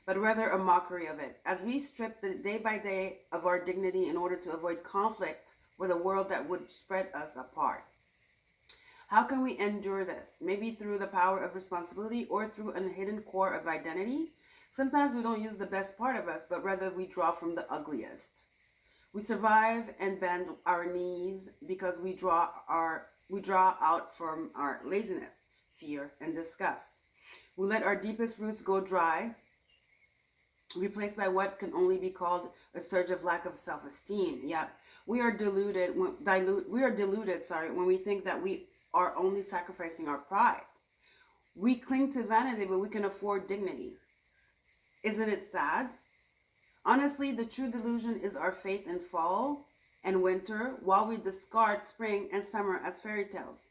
but rather a mockery of it, as we strip the day by day of our dignity in order to avoid conflict with a world that would spread us apart. How can we endure this? Maybe through the power of responsibility or through a hidden core of identity. Sometimes we don't use the best part of us, but rather we draw from the ugliest. We survive and bend our knees because we draw out from our laziness, fear, and disgust. We let our deepest roots go dry, replaced by what can only be called a surge of lack of self-esteem. Yep, we are deluded when we think that we are only sacrificing our pride. We cling to vanity, but we can afford dignity. Isn't it sad? Honestly, the true delusion is our faith in fall and winter, while we discard spring and summer as fairy tales.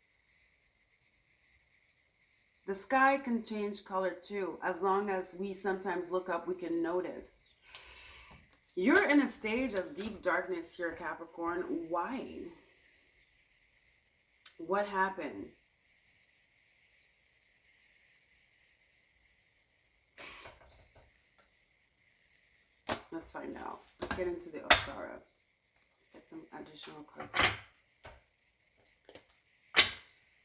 The sky can change color too. As long as we sometimes look up, we can notice. You're in a stage of deep darkness here, Capricorn. Why? What happened? Let's find out. Let's get into the Ostara. Let's get some additional cards here.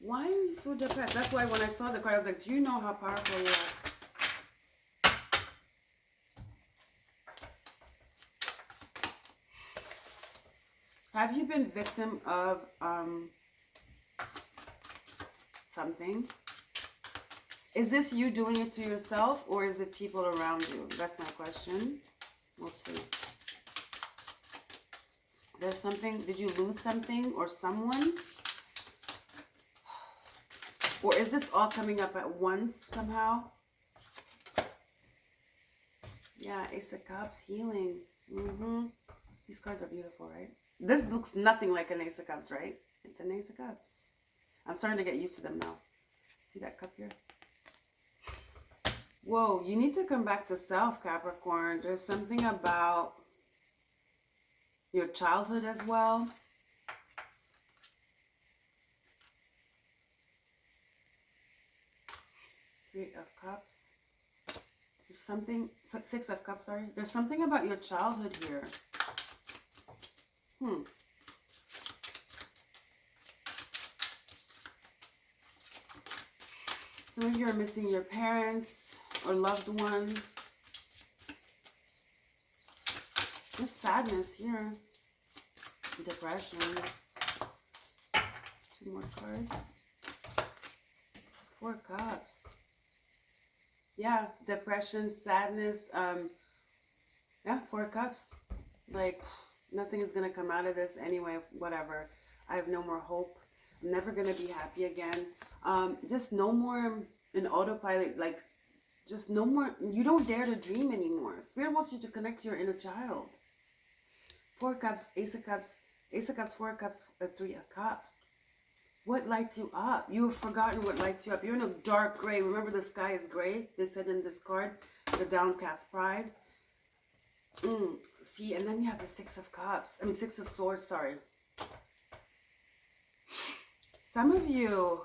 Why are you so depressed? That's why when I saw the card, I was like, do you know how powerful you are? Have you been victim of something? Is this you doing it to yourself, or is it people around you? That's my question. We'll see. There's something. Did you lose something or someone? Or is this all coming up at once somehow? Yeah, Ace of Cups, healing. These cards are beautiful, right? This looks nothing like an Ace of Cups, right? It's an Ace of Cups. I'm starting to get used to them now. See that cup here? Whoa, you need to come back to self, Capricorn. There's something about your childhood as well. Three of Cups. There's something, Six of Cups, sorry. There's something about your childhood here. Some of you are missing your parents or loved one. There's sadness here. Depression. Two more cards. Four Cups. Yeah, depression, sadness. Yeah, Four Cups. Like, nothing is going to come out of this anyway, whatever. I have no more hope. I'm never going to be happy again. Just no more an autopilot, like, just no more. You don't dare to dream anymore. Spirit wants you to connect to your inner child. Four Cups, Ace of Cups, Four Cups, Three of Cups. What lights you up? You have forgotten what lights you up. You're in a dark gray. Remember, the sky is gray. They said in this card, the downcast pride. See, and then you have the Six of Cups. I mean, Six of Swords, sorry. Some of you,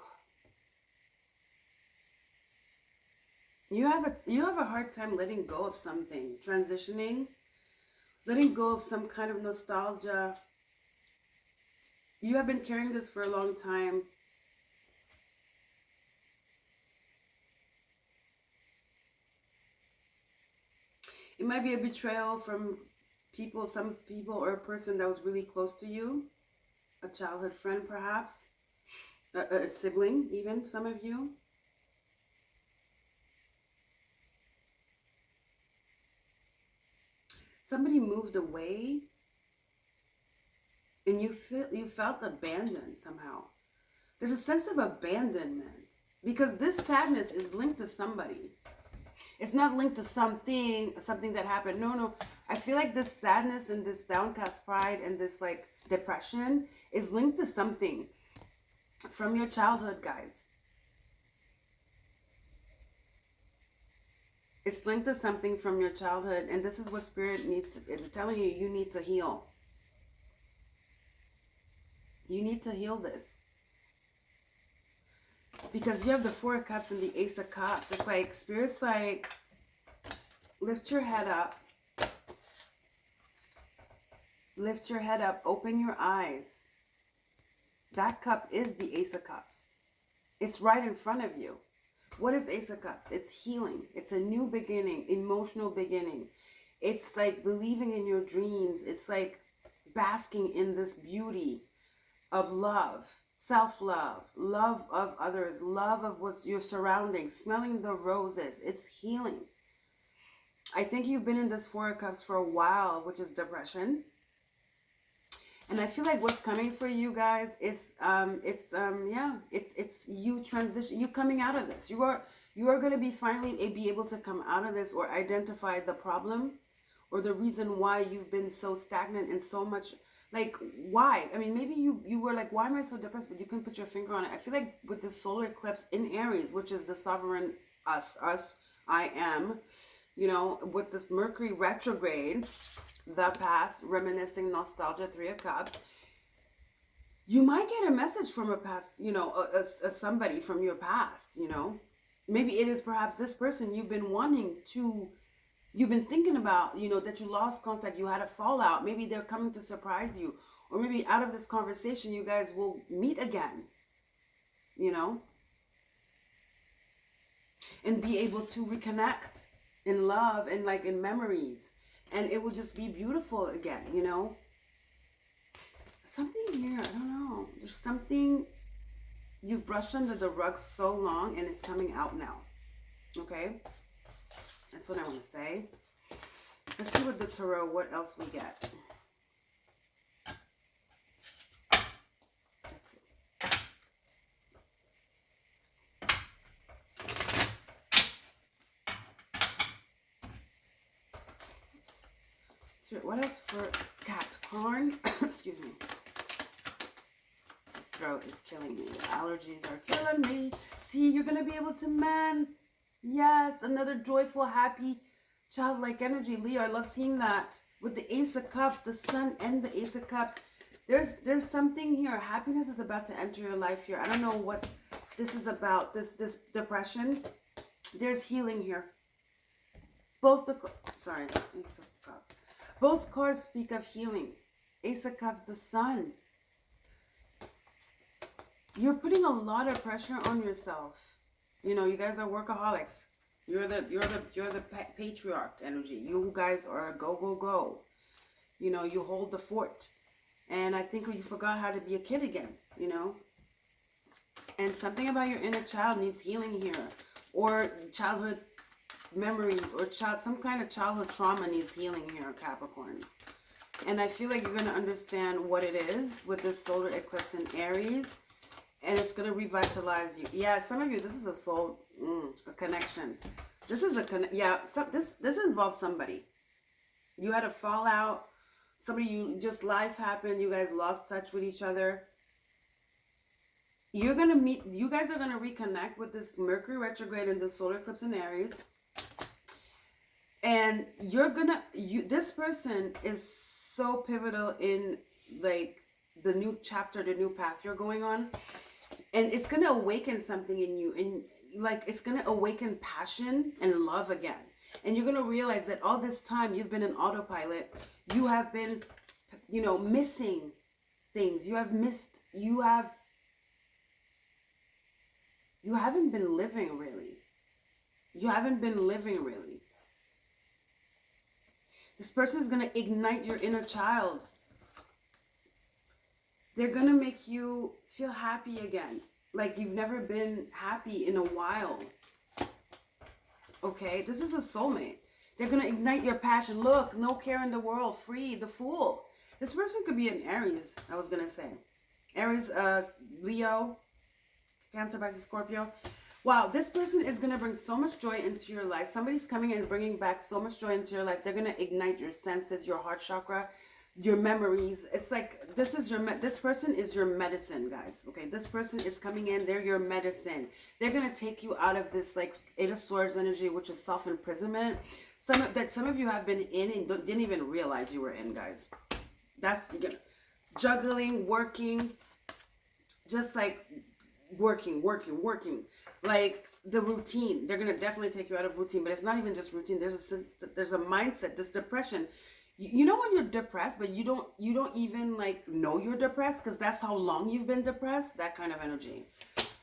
you have a hard time letting go of something, transitioning, letting go of some kind of nostalgia. You have been carrying this for a long time. It might be a betrayal from people, some people, or a person that was really close to you. A childhood friend, perhaps. A sibling, even, some of you. Somebody moved away. And you felt abandoned somehow. There's a sense of abandonment. Because this sadness is linked to somebody. It's not linked to something that happened. No. I feel like this sadness and this downcast pride and this like depression is linked to something from your childhood, guys. It's linked to something from your childhood, and this is what Spirit needs to, it's telling you, you need to heal. You need to heal this. Because you have the Four of Cups and the Ace of Cups. It's like, Spirit's like, lift your head up. Lift your head up. Open your eyes. That cup is the Ace of Cups. It's right in front of you. What is Ace of Cups? It's healing. It's a new beginning, emotional beginning. It's like believing in your dreams. It's like basking in this beauty of love, self-love, love of others, love of what's your surroundings, smelling the roses. It's healing. I think you've been in this Four of Cups for a while, which is depression. And I feel like what's coming for you guys is it's you transition, you coming out of this. You are going to be finally be able to come out of this, or identify the problem or the reason why you've been so stagnant and so much, like, why? I mean, maybe you were like, why am I so depressed? But you can put your finger on it. I feel like with this solar eclipse in Aries, which is the sovereign us, I am, you know, with this Mercury retrograde, the past, reminiscing, nostalgia, Three of Cups, you might get a message from a past, you know, somebody from your past, you know. Maybe it is perhaps this person you've been wanting to, you've been thinking about, you know, that you lost contact, you had a fallout. Maybe they're coming to surprise you. Or maybe out of this conversation, you guys will meet again, you know, and be able to reconnect in love and like in memories. And it will just be beautiful again, you know. Something here, I don't know. There's something you've brushed under the rug so long and it's coming out now. Okay? That's what I want to say. Let's see with the tarot, what else we get. Let's see. What else for Capricorn? Excuse me. My throat is killing me. The allergies are killing me. See, you're going to be able to Yes, another joyful, happy, childlike energy. Leo, I love seeing that. With the Ace of Cups, the Sun and the Ace of Cups. There's something here. Happiness is about to enter your life here. I don't know what this is about. This depression. There's healing here. Both the... Sorry, Ace of Cups. Both cards speak of healing. Ace of Cups, the Sun. You're putting a lot of pressure on yourself. You know, you guys are workaholics. You're the patriarch energy. You guys are go, go, go. You know, you hold the fort. And I think you forgot how to be a kid again, you know. And something about your inner child needs healing here. Or childhood memories, or some kind of childhood trauma needs healing here, Capricorn. And I feel like you're going to understand what it is with this solar eclipse in Aries, and it's going to revitalize you. Yeah, some of you, this is a soul, a connection. This is this involves somebody. You had a fallout, life happened, you guys lost touch with each other. You're going to meet, you guys are going to reconnect with this Mercury retrograde and the solar eclipse in Aries. And this person is so pivotal in like the new chapter, the new path you're going on. And it's going to awaken something in you. And like, it's going to awaken passion and love again. And you're going to realize that all this time you've been in autopilot. You have been, you know, missing things. You haven't been living really. You haven't been living really. This person is going to ignite your inner child. They're going to make you feel happy again. Like you've never been happy in a while. Okay? This is a soulmate. They're going to ignite your passion. Look, no care in the world. Free, the Fool. This person could be an Aries, I was going to say. Aries, Leo, Cancer, Pisces, Scorpio. Wow, this person is going to bring so much joy into your life. Somebody's coming and bringing back so much joy into your life. They're going to ignite your senses, your heart chakra, your memories. It's like this person is your medicine, guys. Okay, this person is coming in. They're your medicine. They're going to take you out of this like Eight of Swords energy, which is self-imprisonment. Some of you have been in and didn't even realize you were in, guys. That's juggling, working, just like working, like the routine. They're gonna definitely take you out of routine, but it's not even just routine. There's a sense, there's a mindset, this depression. You know when you're depressed, but you don't even like know you're depressed because that's how long you've been depressed. That kind of energy.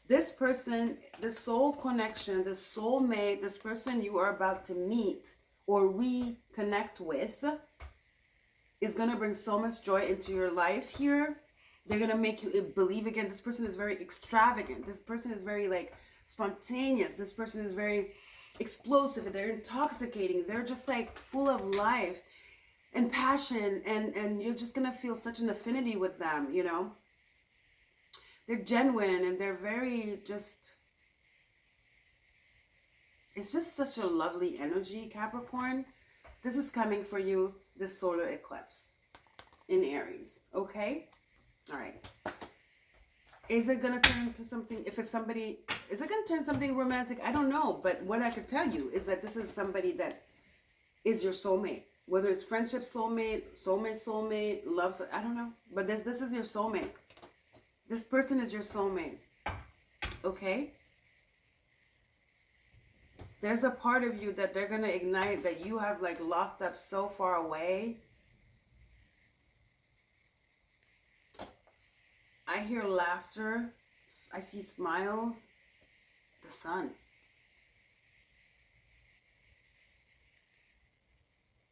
This person, this soul connection, this soulmate, this person you are about to meet or reconnect with is gonna bring so much joy into your life here. They're going to make you believe again. This person is very extravagant. This person is very like spontaneous. This person is very explosive. They're intoxicating. They're just like full of life and passion. And you're just going to feel such an affinity with them, you know. They're genuine and they're very just, it's just such a lovely energy, Capricorn. This is coming for you, this solar eclipse in Aries, okay? All right. Is it going to turn into something, if it's somebody, is it going to turn something romantic? I don't know. But what I could tell you is that this is somebody that is your soulmate. Whether it's friendship soulmate, soulmate, love, I don't know. But this is your soulmate. This person is your soulmate. Okay? There's a part of you that they're going to ignite that you have like locked up so far away. I hear laughter. I see smiles. The sun.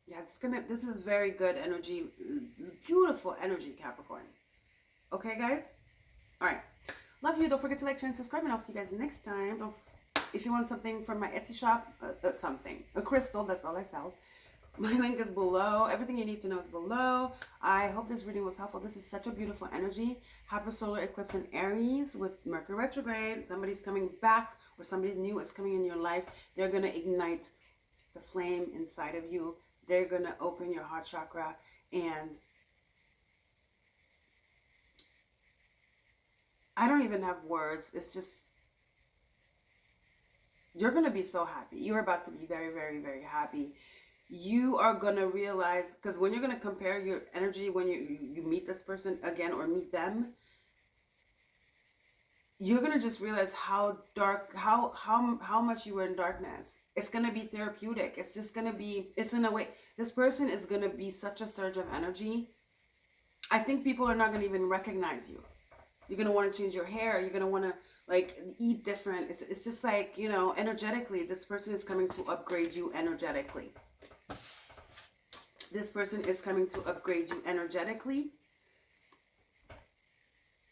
Yeah, this is very good energy. Beautiful energy, Capricorn. Okay, guys? All right. Love you. Don't forget to like, share, and subscribe. And I'll see you guys next time. If you want something from my Etsy shop, a crystal, that's all I sell. My link is below. Everything you need to know is below. I hope this reading was helpful. This is such a beautiful energy. Happy solar eclipse in Aries with Mercury retrograde. Somebody's coming back or somebody new is coming in your life. They're going to ignite the flame inside of you. They're going to open your heart chakra. And I don't even have words. It's just, you're going to be so happy. You're about to be very, very, very happy. You are going to realize, because when you're going to compare your energy when you meet this person again or meet them, you're going to just realize how dark, how much you were in darkness. It's going to be therapeutic. It's just going to be, it's in a way, this person is going to be such a surge of energy. I think people are not going to even recognize you. You're going to want to change your hair. You're going to want to like eat different. It's just like, you know, energetically, this person is coming to upgrade you energetically. This person is coming to upgrade you energetically.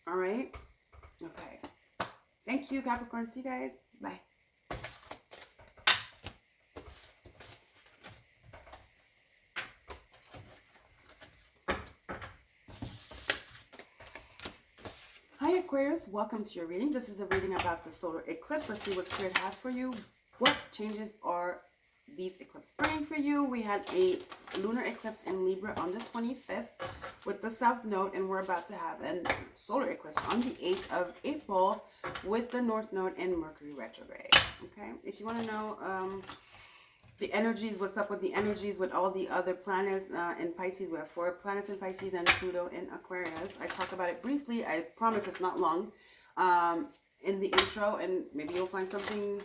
All right. Okay. Thank you, Capricorn. See you guys. Bye. Hi, Aquarius. Welcome to your reading. This is a reading about the solar eclipse. Let's see what Spirit has for you. What changes are these eclipses bringing for you? We had a lunar eclipse in Libra on the 25th with the south node, and we're about to have a solar eclipse on the 8th of April with the north node in Mercury retrograde. Okay, if you want to know the energies, what's up with the energies with all the other planets in Pisces, we have 4 planets in Pisces and Pluto in Aquarius. I talk about it briefly. I promise it's not long in the intro, and maybe you'll find something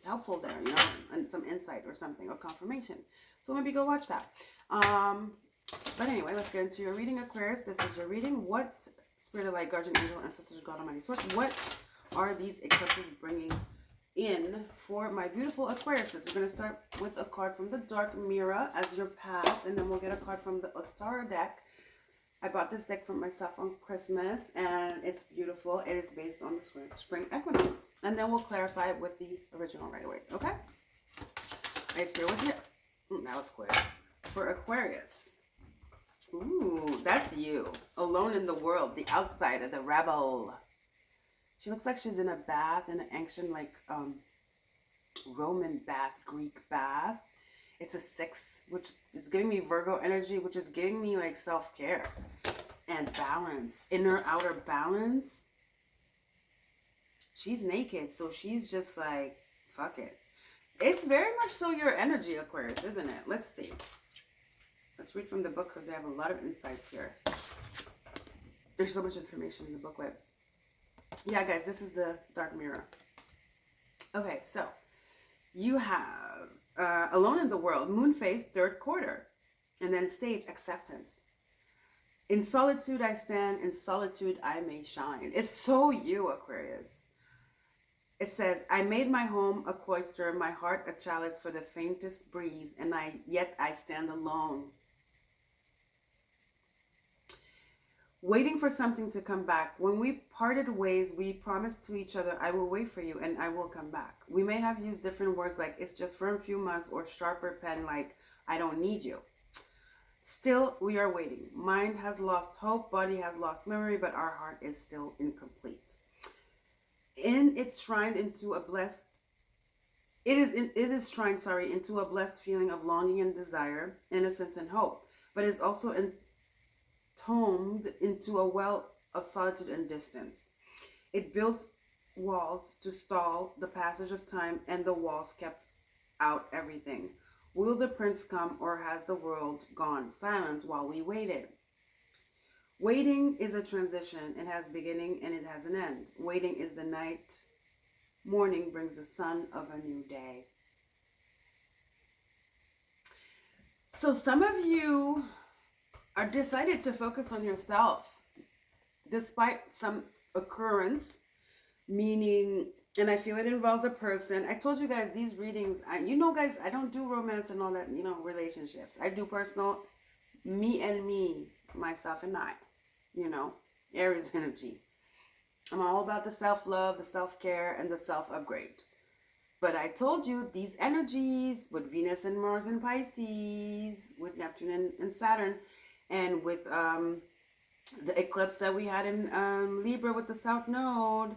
helpful there, you know, and some insight or something or confirmation. So maybe go watch that. But anyway, let's get into your reading, Aquarius. This is your reading. What Spirit of Light, Guardian Angel, Ancestors, God Almighty Source, what are these eclipses bringing in for my beautiful Aquariuses? We're going to start with a card from the Dark Mirror as your past, and then we'll get a card from the Ostara deck. I bought this deck for myself on Christmas, and it's beautiful. It is based on the spring equinox. And then we'll clarify it with the original right away, okay? I stay with you. That was quick. For Aquarius. Ooh, that's you. Alone in the world, the outsider, the rebel. She looks like she's in a bath, in an ancient, like, Roman bath, Greek bath. It's a 6, which is giving me Virgo energy, which is giving me, like, self-care and balance, inner outer balance. She's naked, so she's just like, fuck it. It's very much so your energy, Aquarius, isn't it? Let's see. Let's read from the book because they have a lot of insights here. There's so much information in the booklet. Yeah, guys, this is the Dark Mirror. Okay, so you have Alone in the World, moon phase, 3rd quarter, and then stage acceptance. In solitude I stand, in solitude I may shine. It's so you, Aquarius. It says, I made my home a cloister, my heart a chalice for the faintest breeze, and yet I stand alone. Waiting for something to come back. When we parted ways, we promised to each other, I will wait for you and I will come back. We may have used different words like, it's just for a few months, or sharper pen like, I don't need you. Still, we are waiting. Mind has lost hope, body has lost memory, but our heart is still incomplete. It is shrined into a blessed feeling of longing and desire, innocence and hope, but is also entombed into a well of solitude and distance. It built walls to stall the passage of time, and the walls kept out everything. Will the prince come, or has the world gone silent while we waited? Waiting is a transition. It has beginning and it has an end. Waiting is the night. Morning brings the sun of a new day. So some of you are decided to focus on yourself despite some occurrence, meaning, and I feel it involves a person. I told you guys these readings, guys, I don't do romance and all that, relationships. I do personal, me and me, myself and I, Aries energy. I'm all about the self-love, the self-care, and the self-upgrade. But I told you these energies with Venus and Mars and Pisces, with Neptune and Saturn, and with the eclipse that we had in Libra with the South Node.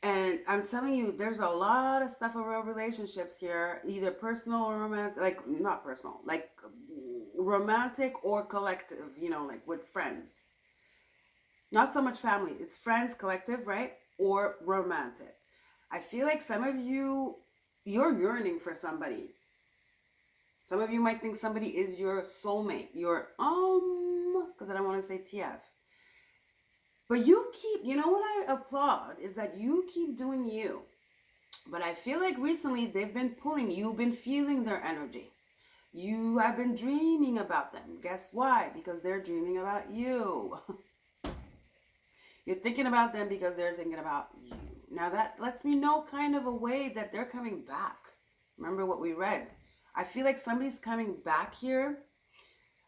And I'm telling you, there's a lot of stuff around relationships here, either personal or romantic, like not personal, like romantic or collective, like with friends. Not so much family, it's friends, collective, right? Or romantic. I feel like some of you, you're yearning for somebody. Some of you might think somebody is your soulmate, your, because I don't want to say TF. But you keep, what I applaud is that you keep doing you. But I feel like recently they've been pulling, you've been feeling their energy. You have been dreaming about them. Guess why? Because they're dreaming about you. You're thinking about them because they're thinking about you. Now that lets me know kind of a way that they're coming back. Remember what we read. I feel like somebody's coming back here.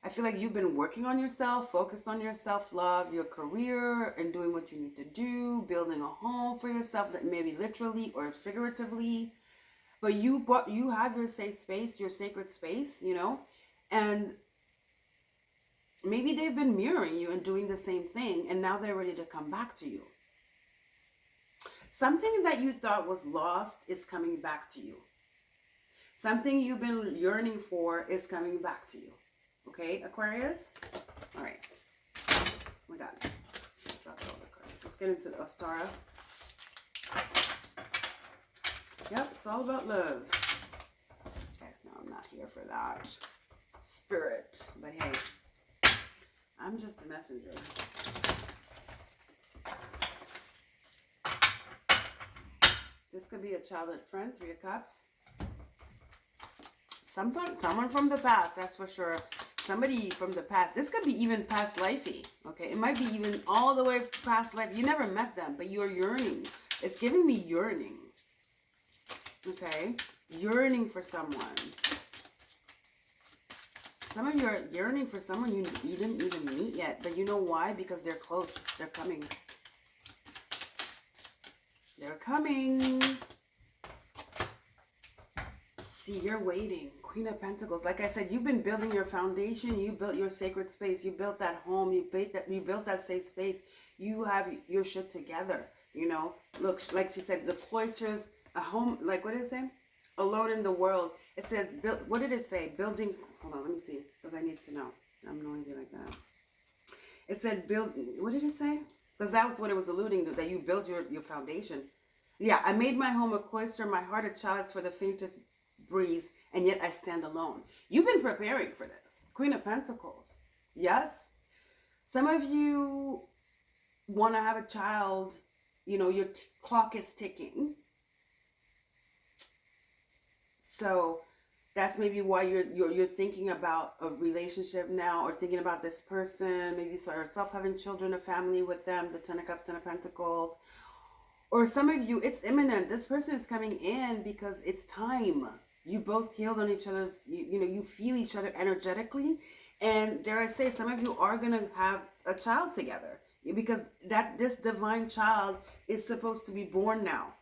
I feel like you've been working on yourself, focused on your self-love, your career, and doing what you need to do, building a home for yourself, maybe literally or figuratively. But you have your safe space, your sacred space, and maybe they've been mirroring you and doing the same thing, and now they're ready to come back to you. Something that you thought was lost is coming back to you. Something you've been yearning for is coming back to you. Okay, Aquarius? All right. Oh my God. Let's get into the Ostara. Yep, it's all about love. Guys, no, I'm not here for that. Spirit. But hey, I'm just the messenger. This could be a childhood friend, 3 of Cups. Someone from the past, that's for sure. Somebody from the past. This could be even past lifey. Okay, it might be even all the way past life. You never met them, but you're yearning. It's giving me yearning. Okay, yearning for someone. Some of you are yearning for someone you didn't even meet yet, but you know why? Because they're close. They're coming. They're coming. See, you're waiting. Queen of Pentacles. Like I said, you've been building your foundation. You built your sacred space. You built that home. You built that safe space. You have your shit together. You know, look, like she said, the cloisters, a home, like what did it say? Alone in the world. It says, what did it say? Building, hold on, let me see, because I need to know. I'm noisy like that. It said, what did it say? Because that was what it was alluding to, that you build your foundation. Yeah, I made my home a cloister, my heart a chalice for the faintest breeze, and yet I stand alone. You've been preparing for this. Queen of Pentacles. Yes? Some of you want to have a child, you know, your clock is ticking. So that's maybe why you're thinking about a relationship now, or thinking about this person, maybe yourself having children, a family with them, the Ten of Cups, Ten of Pentacles. Or some of you, it's imminent. This person is coming in because it's time. You both healed on each other's, you know, you feel each other energetically. And dare I say, some of you are going to have a child together, because this divine child is supposed to be born now.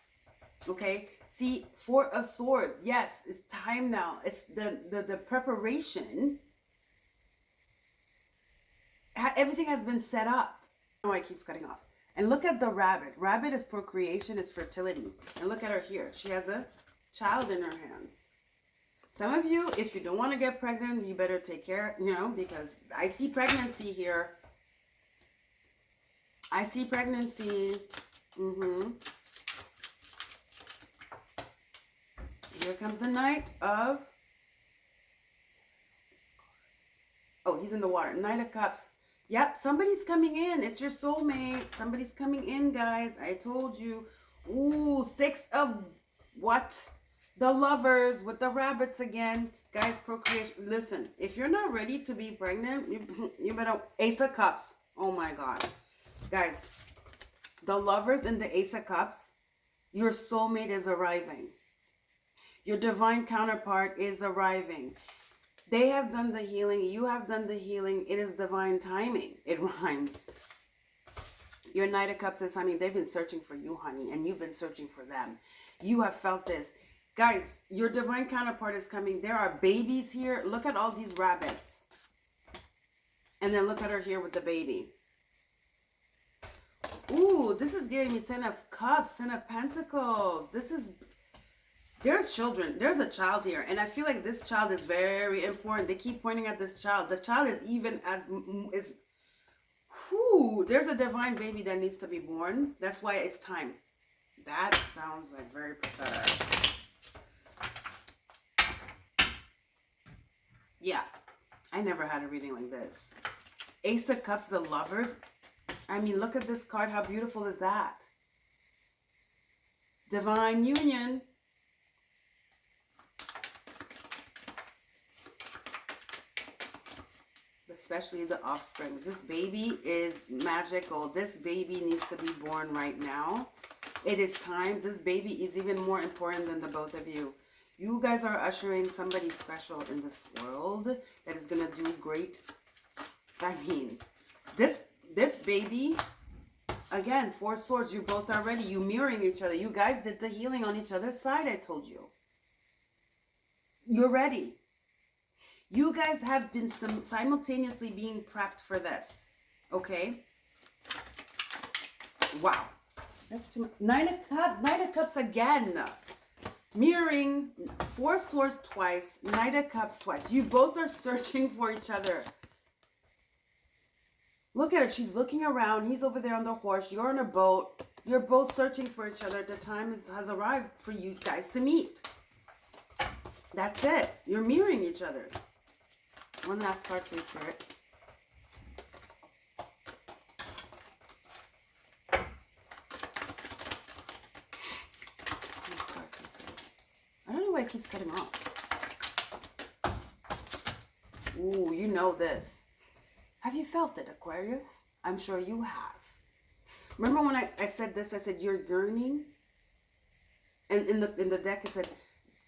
Okay? See, Four of Swords. Yes, it's time now. It's the preparation. Everything has been set up. Oh, it keeps cutting off. And look at the rabbit. Rabbit is procreation, is fertility. And look at her here. She has a child in her hands. Some of you, if you don't want to get pregnant, you better take care, you know, because I see pregnancy here. I see pregnancy. Here comes the Knight of... Oh, he's in the water. Knight of Cups. Yep, somebody's coming in. It's your soulmate. Somebody's coming in, guys. I told you. Ooh, Six of what? The Lovers with the rabbits again. Guys, procreation. Listen, if you're not ready to be pregnant, you better... Ace of Cups. Oh my God. Guys, the Lovers and the Ace of Cups, your soulmate is arriving. Your divine counterpart is arriving. They have done the healing. You have done the healing. It is divine timing. It rhymes. Your Knight of Cups is, I mean, they've been searching for you, honey, and you've been searching for them. You have felt this. Guys, your divine counterpart is coming. There are babies here. Look at all these rabbits. And then look at her here with the baby. Ooh, this is giving me 10 of Cups, 10 of Pentacles. This is... There's children. There's a child here. And I feel like this child is very important. They keep pointing at this child. The child is even as... there's a divine baby that needs to be born. That's why it's time. That sounds like very prophetic. Yeah. I never had a reading like this. Ace of Cups, the Lovers. I mean, look at this card. How beautiful is that? Divine union. Especially the offspring. This baby is magical. This baby needs to be born right now. It is time. This baby is even more important than the both of you. You guys are ushering somebody special in this world that is going to do great. I mean, this baby, again, Four Swords, you both are ready. You mirroring each other. You guys did the healing on each other's side, I told you. You're ready. You guys have been simultaneously being prepped for this. Okay? Wow. That's too much. Nine of Cups. Knight of Cups again. Mirroring. Four Swords twice. Knight of Cups twice. You both are searching for each other. Look at her. She's looking around. He's over there on the horse. You're on a boat. You're both searching for each other. The time has arrived for you guys to meet. That's it. You're mirroring each other. One last card, please, Spirit. I don't know why it keeps cutting off. Ooh, you know this. Have you felt it, Aquarius? I'm sure you have. Remember when I said this? I said you're yearning, and in the deck it said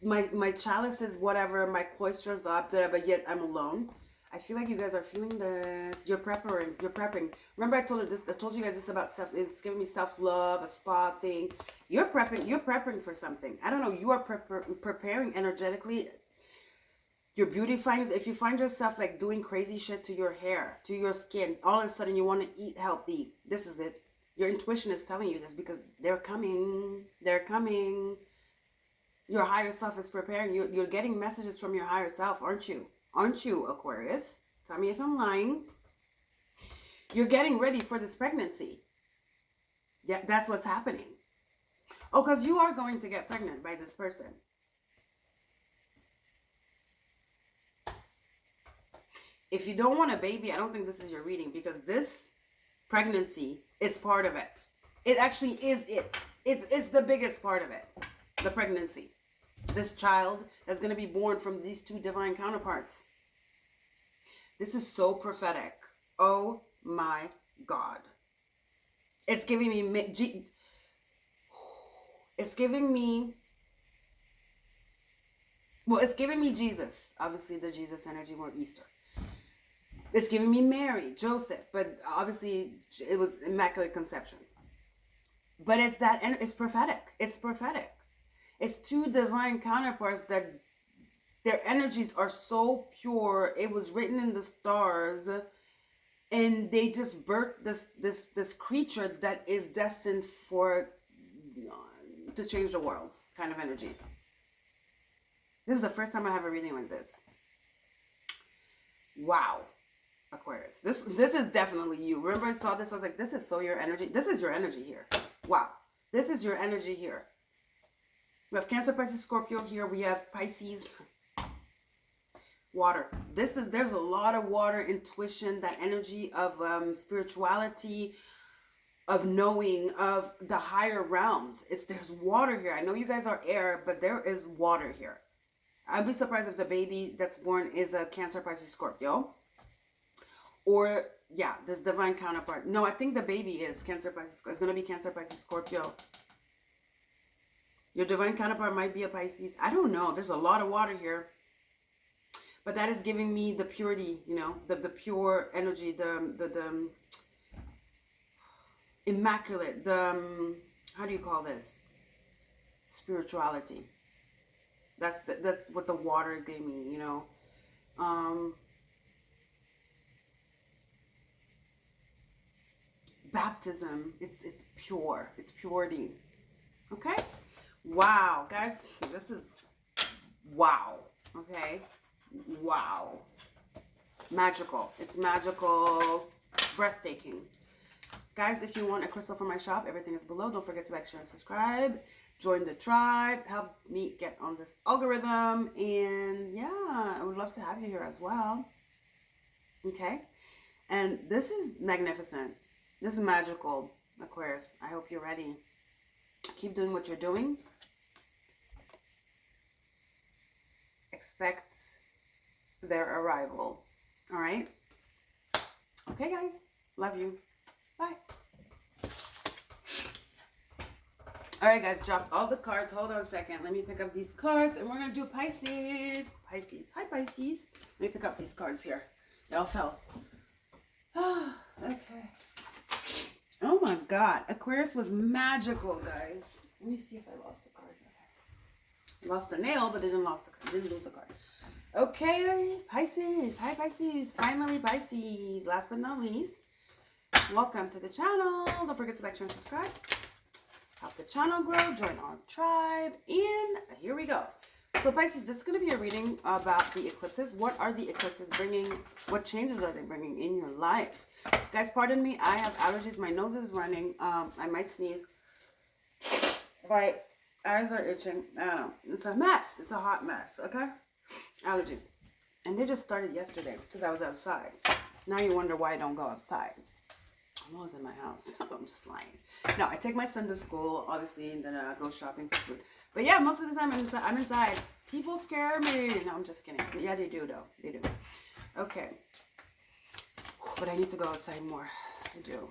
my chalice is whatever, my cloister is up there, but yet I'm alone. I feel like you guys are feeling this. You're prepping. You're prepping. Remember I told you guys this about self. It's giving me self-love, a spa thing. You're prepping. You're prepping for something. I don't know. You are preparing energetically. You're beautifying. If you find yourself like doing crazy shit to your hair, to your skin, all of a sudden you want to eat healthy. This is it. Your intuition is telling you this because they're coming. They're coming. Your higher self is preparing. You're getting messages from your higher self, aren't you? Aren't you, Aquarius? Tell me if I'm lying. You're getting ready for this pregnancy. Yeah, that's what's happening. Oh, because you are going to get pregnant by this person. If you don't want a baby, I don't think this is your reading, because this pregnancy is part of it. It actually is it. It's the biggest part of it. The pregnancy. This child that's going to be born from these two divine counterparts. This is so prophetic. Oh my God. It's giving me... It's giving me... Well, it's giving me Jesus. Obviously, the Jesus energy, more Easter. It's giving me Mary, Joseph, but obviously it was Immaculate Conception. But it's that, and it's prophetic. It's prophetic. It's two divine counterparts that their energies are so pure. It was written in the stars, and they just birthed this creature that is destined for to change the world. Kind of energy. This is the first time I have a reading like this. Wow. Aquarius, this is definitely you. Remember, I saw this, I was like, this is so your energy. This is your energy here. Wow, this is your energy here. We have Cancer, Pisces, Scorpio here. We have Pisces, water. There's a lot of water, intuition, that energy of spirituality, of knowing, of the higher realms. There's water here. I know you guys are air, but there is water here. I'd be surprised if the baby that's born is a Cancer, Pisces, Scorpio. Or, yeah, this divine counterpart. No, I think the baby is Cancer, Pisces. It's going to be Cancer, Pisces, Scorpio. Your divine counterpart might be a Pisces. I don't know. There's a lot of water here. But that is giving me the purity, you know, the pure energy, the immaculate, how do you call this? Spirituality. That's what the water is giving me, you know. Baptism, it's pure, it's purity. Okay, wow, guys, this is wow. Okay, wow, magical. It's magical, breathtaking. Guys, if you want a crystal from my shop, everything is below. Don't forget to like, share, and subscribe. Join the tribe. Help me get on this algorithm. And yeah, I would love to have you here as well. Okay, and this is magnificent. This is magical, Aquarius. I hope you're ready. Keep doing what you're doing. Expect their arrival. All right? Okay, guys. Love you. Bye. All right, guys. Dropped all the cards. Hold on a second. Let me pick up these cards, and we're going to do Pisces. Pisces. Hi, Pisces. Let me pick up these cards here. They all fell. Oh, okay. Oh my God, Aquarius was magical, guys. Let me see if I lost a card. Lost a nail, but didn't lose a card. Okay, Pisces. Hi, Pisces. Finally, Pisces. Last but not least, welcome to the channel. Don't forget to like, share, and subscribe. Help the channel grow. Join our tribe. And here we go. So, Pisces, this is going to be a reading about the eclipses. What are the eclipses bringing? What changes are they bringing in your life? Guys, pardon me. I have allergies. My nose is running. I might sneeze. My eyes are itching. I don't know. It's a mess. It's a hot mess. Okay? Allergies. And they just started yesterday because I was outside. Now you wonder why I don't go outside. I'm always in my house. I'm just lying. No, I take my son to school, obviously, and then I go shopping for food. But yeah, most of the time I'm inside. People scare me. No, I'm just kidding. Yeah, they do, though. They do. Okay. But I need to go outside more. I do.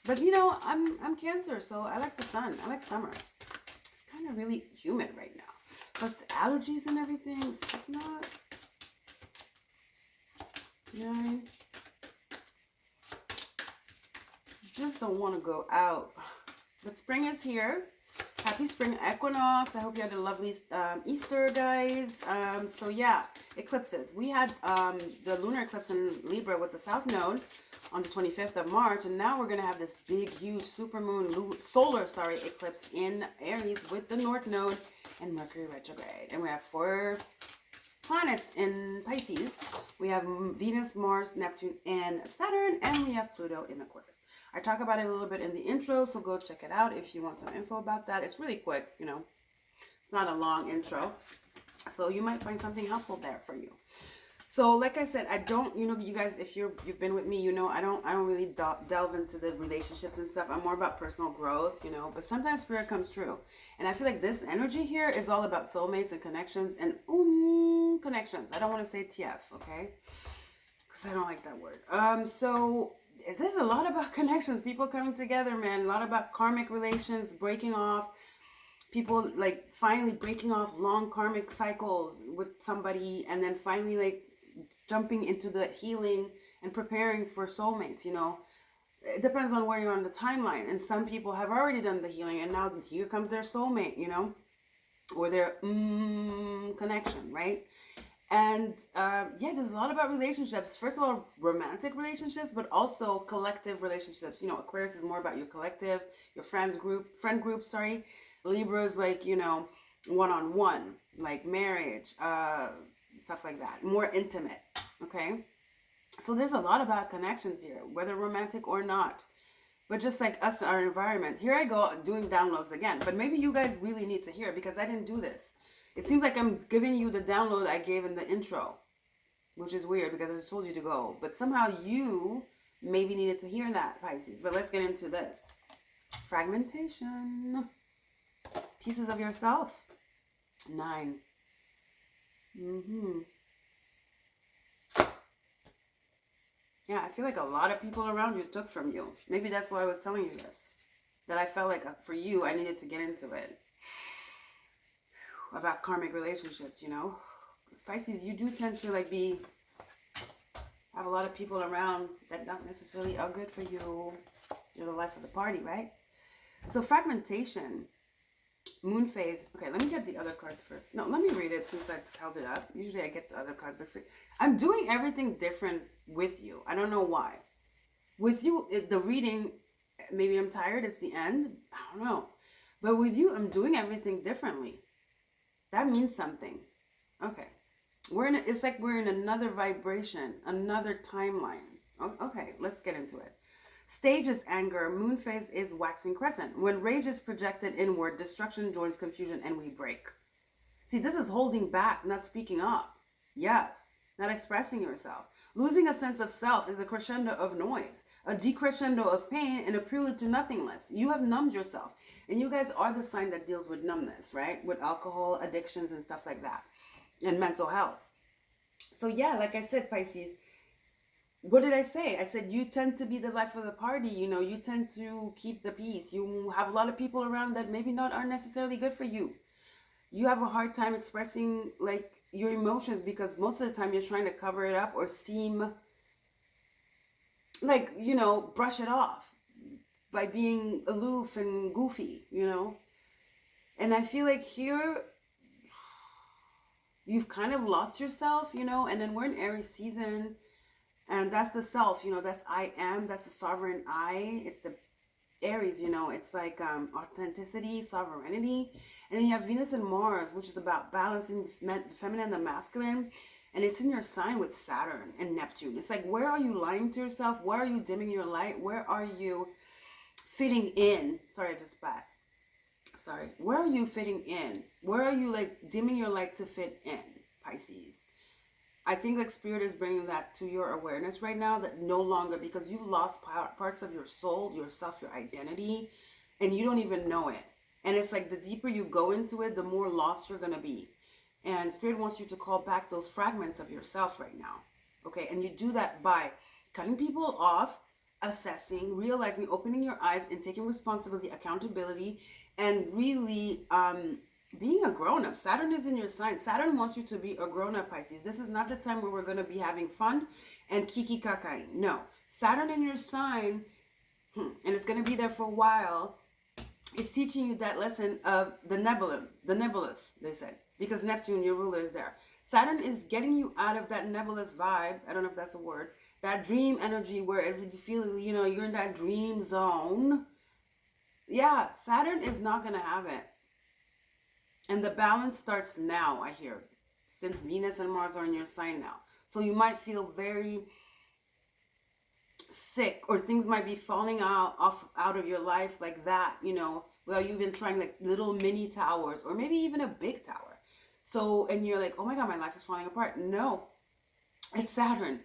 But you know, I'm Cancer, so I like the sun. I like summer. It's kind of really humid right now. Plus the allergies and everything. It's just not. You know what I mean? You just don't want to go out. But spring is here. Happy spring equinox. I hope you had a lovely Easter, guys. So yeah, eclipses. We had the lunar eclipse in Libra with the South Node on the 25th of March, and now we're going to have this big, huge solar eclipse in Aries with the North Node and Mercury retrograde. And we have 4 planets in Pisces. We have Venus, Mars, Neptune, and Saturn, and we have Pluto in Aquarius. I talk about it a little bit in the intro, so go check it out if you want some info about that. It's really quick, you know. It's not a long intro, so you might find something helpful there for you. So, like I said, I don't, you know, you guys, if you've been with me, you know, I don't really delve into the relationships and stuff. I'm more about personal growth, you know. But sometimes spirit comes true, and I feel like this energy here is all about soulmates and connections and connections. I don't want to say TF, okay? Because I don't like that word. So there's a lot about connections, people coming together, man. A lot about karmic relations, breaking off, people like finally breaking off long karmic cycles with somebody, and then finally like jumping into the healing and preparing for soulmates, you know. It depends on where you're on the timeline, and some people have already done the healing and now here comes their soulmate, you know, or their connection, right? And yeah, there's a lot about relationships. First of all, romantic relationships, but also collective relationships. You know, Aquarius is more about your collective, your friend group, sorry. Libra is like, you know, one-on-one, like marriage, stuff like that. More intimate, okay? So there's a lot about connections here, whether romantic or not. But just like us, our environment. Here I go doing downloads again. But maybe you guys really need to hear it because I didn't do this. It seems like I'm giving you the download I gave in the intro, which is weird because I just told you to go. But somehow you maybe needed to hear that, Pisces. But let's get into this. Fragmentation. Pieces of yourself. 9. Yeah, I feel like a lot of people around you took from you. Maybe that's why I was telling you this. That I felt like for you, I needed to get into it. About karmic relationships, you know. Pisces, you do tend to like have a lot of people around that not necessarily are good for you. You're the life of the party, right? So fragmentation, moon phase. Okay, let me get the other cards first. No, let me read it since I held it up. Usually I get the other cards, but I'm doing everything different with you. I don't know why. With you, the reading, maybe I'm tired, it's the end. I don't know. But with you, I'm doing everything differently. That means something. Okay. It's like we're in another vibration, another timeline. Okay, let's get into it. Stage is anger. Moon phase is waxing crescent. When rage is projected inward, destruction joins confusion and we break. See, this is holding back, not speaking up. Yes, not expressing yourself. Losing a sense of self is a crescendo of noise, a decrescendo of pain, and a prelude to nothingness. You have numbed yourself. And you guys are the sign that deals with numbness, right? With alcohol, addictions, and stuff like that. And mental health. So yeah, like I said, Pisces, what did I say? I said you tend to be the life of the party. You know, you tend to keep the peace. You have a lot of people around that maybe not are necessarily good for you. You have a hard time expressing like your emotions because most of the time you're trying to cover it up or seem like, you know, brush it off by being aloof and goofy, you know. And I feel like here you've kind of lost yourself, you know. And then we're in Aries season, and that's the self, you know. That's I am. That's the sovereign I. It's the Aries, you know. It's like authenticity, sovereignty. And then you have Venus and Mars, which is about balancing the feminine and the masculine. And it's in your sign with Saturn and Neptune. It's like, where are you lying to yourself? Where are you dimming your light? Where are you fitting in? Sorry, I just spat. Sorry. Where are you fitting in? Where are you like dimming your light to fit in, Pisces? I think like spirit is bringing that to your awareness right now, that no longer, because you've lost parts of your soul, yourself, your identity, and you don't even know it. And it's like the deeper you go into it, the more lost you're going to be. And spirit wants you to call back those fragments of yourself right now. Okay. And you do that by cutting people off, assessing, realizing, opening your eyes, and taking responsibility, accountability, and really being a grown-up. Saturn is in your sign. Saturn wants you to be a grown-up, Pisces. This is not the time where we're going to be having fun and kiki kakai. No. Saturn in your sign, and it's going to be there for a while, is teaching you that lesson of the nebulous, they said. Because Neptune, your ruler, is there. Saturn is getting you out of that nebulous vibe. I don't know if that's a word. That dream energy where you feel, you know, you're in that dream zone. Yeah, Saturn is not going to have it. And the balance starts now, I hear, since Venus and Mars are in your sign now. So you might feel very sick, or things might be falling out of your life like that, you know, without you even trying, like little mini towers, or maybe even a big tower. So, and you're like, oh my God, my life is falling apart. No, it's Saturn.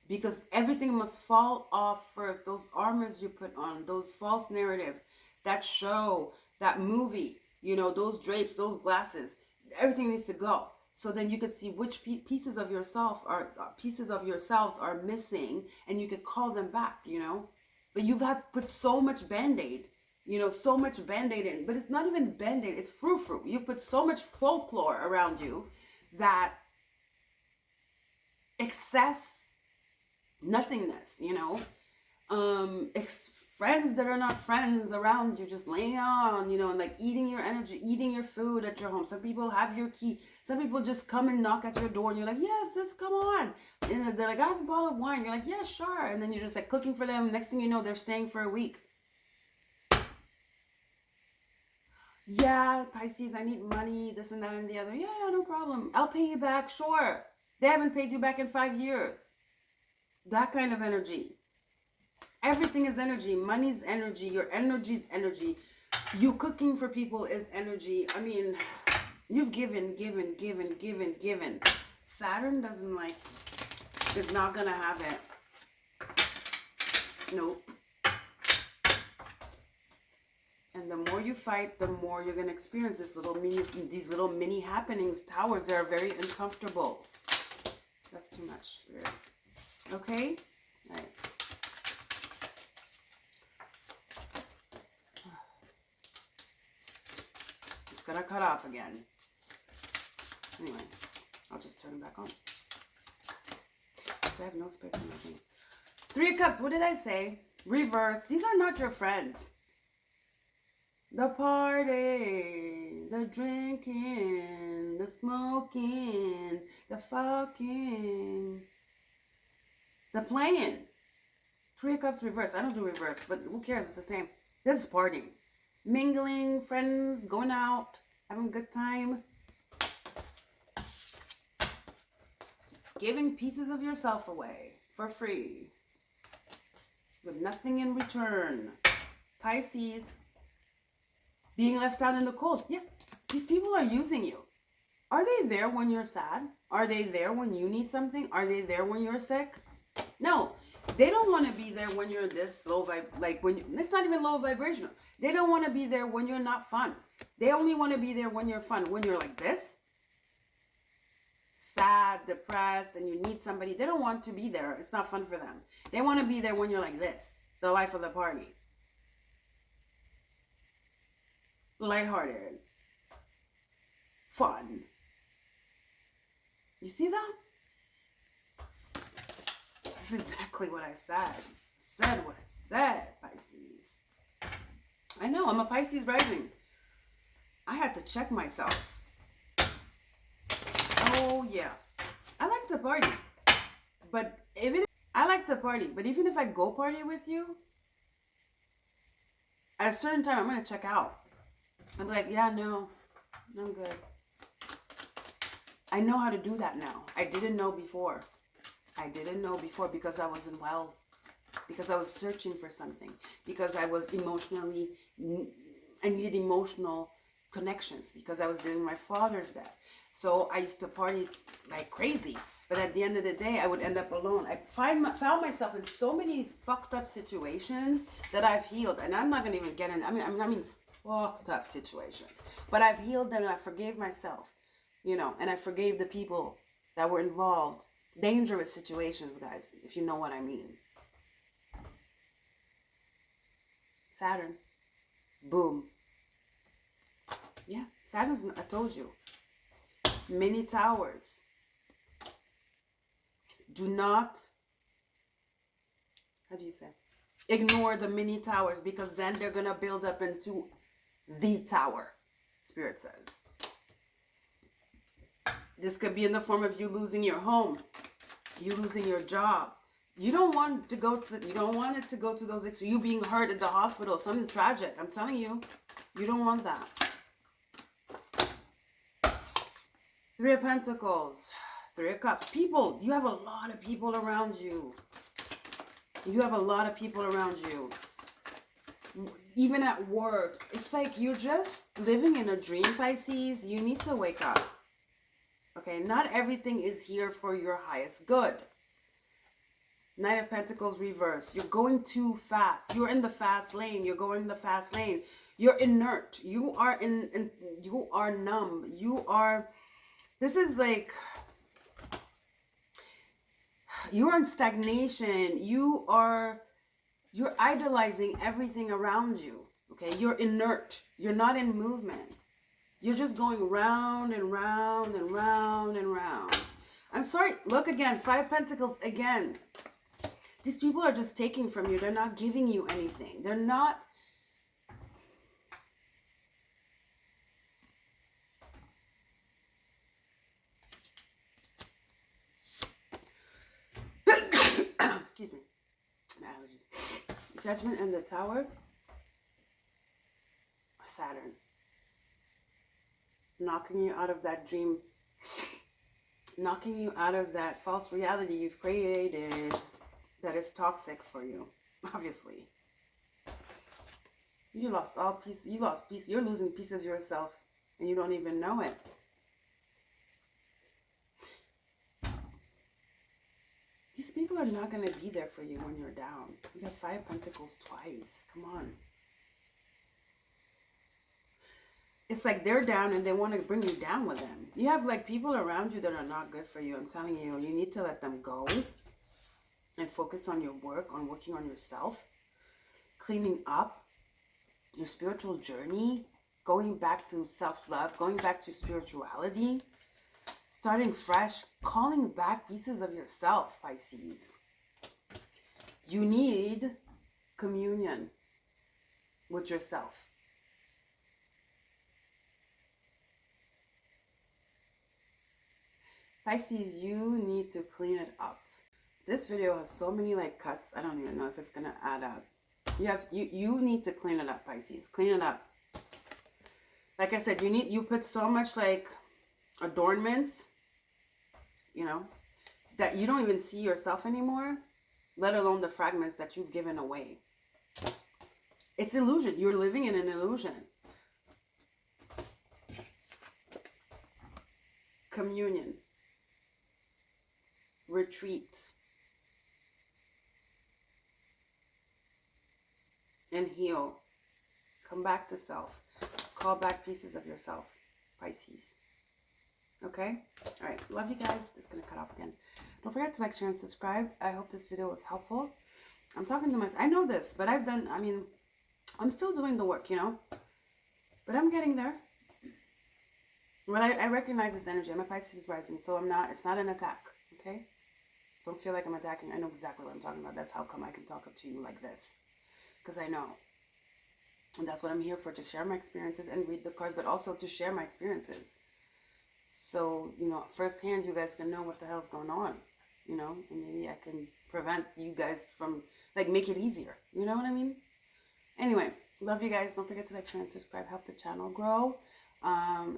Because everything must fall off first. Those armors you put on, those false narratives, that show, that movie, you know, those drapes, those glasses, everything needs to go. So then you could see which pieces of yourself pieces of yourselves are missing, and you could call them back, you know. But you've had put so much band-aid, you know, so much band-aid in, but it's not even band-aid, it's frou-frou. You've put so much folklore around you that excess nothingness, you know, friends that are not friends around you, just laying on, you know, and like eating your energy, eating your food at your home. Some people have your key. Some people just come and knock at your door, and you're like, yes, let's come on. And they're like, I have a bottle of wine. You're like, yeah, sure. And then you're just like cooking for them. Next thing you know, they're staying for a week. Yeah, Pisces, I need money, this and that and the other. Yeah, no problem. I'll pay you back, sure. They haven't paid you back in 5 years. That kind of energy. Everything is energy. Money's energy. Your energy's energy. You cooking for people is energy. I mean, you've given. Saturn doesn't like, is not gonna have it. Nope. And the more you fight, the more you're gonna experience these little mini happenings, towers that are very uncomfortable. That's too much. Okay? All right. It's gonna cut off again. Anyway, I'll just turn it back on. I have no space in my thing. 3 of Cups, what did I say? Reverse. These are not your friends. The party, the drinking, the smoking, the fucking, the playing. 3 of Cups reverse. I don't do reverse, but who cares? It's the same. This is partying. Mingling, friends, going out, having a good time. Just giving pieces of yourself away for free. With nothing in return. Pisces. Being left out in the cold. Yeah, these people are using you. Are they there when you're sad? Are they there when you need something? Are they there when you're sick? No, they don't want to be there when you're this low vibe. Like when it's not even low vibrational. They don't want to be there when you're not fun. They only want to be there when you're fun. When you're like this, sad, depressed, and you need somebody. They don't want to be there. It's not fun for them. They want to be there when you're like this, the life of the party. Lighthearted, fun. You see that? That's exactly what I said. Said what I said, Pisces. I know, I'm a Pisces rising. I had to check myself. Oh yeah, I like to party, but even if I go party with you, at a certain time I'm gonna check out. I'm like, yeah, no, I'm good. I know how to do that now. I didn't know before. Because I wasn't well. Because I was searching for something. Because I was I needed emotional connections. Because I was dealing with my father's death. So I used to party like crazy. But at the end of the day, I would end up alone. I found myself in so many fucked up situations that I've healed. And I'm not going to even get in. I mean, fucked up situations, but I've healed them and I forgave myself, you know, and I forgave the people that were involved. Dangerous situations, guys, if you know what I mean. Saturn, boom. Yeah, Saturn's, I told you, many towers. Do not, how do you say, ignore the mini towers, because then they're gonna build up into the tower, Spirit says. This could be in the form of you losing your home, you losing your job. You don't want to go to, you don't want it to go to those extremes. You being hurt at the hospital, something tragic. I'm telling you, you don't want that. Three of Pentacles, Three of Cups. People, you have a lot of people around you. You have a lot of people around you. Even at work. It's like you're just living in a dream, Pisces. You need to wake up. Okay, not everything is here for your highest good. Knight of Pentacles reverse. You're going too fast. You're in the fast lane. You're going in the fast lane. You're inert. You are you are numb. You are, this is like, you are in stagnation. You're idolizing everything around you. Okay, you're inert. You're not in movement. You're just going round and round and round and round. I'm sorry. Look again. Five of Pentacles again. These people are just taking from you. They're not giving you anything. They're not. Excuse me. My allergies. Judgment and the Tower. Saturn. Knocking you out of that dream. Knocking you out of that false reality you've created that is toxic for you. Obviously. You lost all peace. You lost peace. You're losing pieces of yourself and you don't even know it. These people are not going to be there for you when you're down. You got Five of Pentacles twice. Come on. It's like they're down and they want to bring you down with them. You have like people around you that are not good for you. I'm telling you, you need to let them go and focus on your work, on working on yourself, cleaning up your spiritual journey, going back to self-love, going back to spirituality, starting fresh, calling back pieces of yourself, Pisces. You need communion with yourself. Pisces, you need to clean it up. This video has so many like cuts. I don't even know if it's gonna add up. You need to clean it up, Pisces. Clean it up. Like I said, you put so much like adornments, you know, that you don't even see yourself anymore, let alone the fragments that you've given away. It's illusion. You're living in an illusion. Communion. Retreat. And heal. Come back to self. Call back pieces of yourself, Pisces. Okay? All right. Love you guys. Just going to cut off again. Don't forget to like, share, and subscribe. I hope this video was helpful. I'm talking to myself. I know this, but I'm still doing the work, you know? But I'm getting there. But I recognize this energy. I'm a Pisces rising, so it's not an attack, okay? Don't feel like I'm attacking. I know exactly what I'm talking about. That's how come I can talk up to you like this. Because I know. And that's what I'm here for, to share my experiences and read the cards, but also to share my experiences. So, you know, firsthand, you guys can know what the hell's going on, you know? And maybe I can prevent you guys from, like, make it easier. You know what I mean? Anyway, love you guys. Don't forget to like, share, and subscribe. Help the channel grow.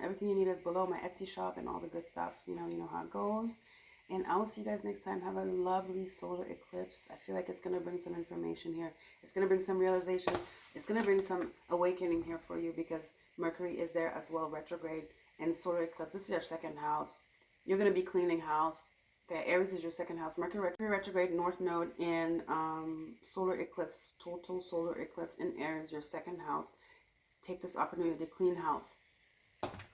Everything you need is below, my Etsy shop and all the good stuff. You know how it goes. And I will see you guys next time. Have a lovely solar eclipse. I feel like it's going to bring some information here. It's going to bring some realization. It's going to bring some awakening here for you, because Mercury is there as well, retrograde. And solar eclipse, this is your second house. You're going to be cleaning house. Okay, Aries is your second house. Mercury retrograde, North Node in solar eclipse, total solar eclipse in Aries, your second house. Take this opportunity to clean house.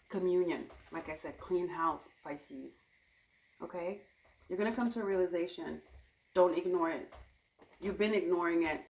Communion. Like I said, clean house, Pisces. Okay? You're going to come to a realization. Don't ignore it. You've been ignoring it.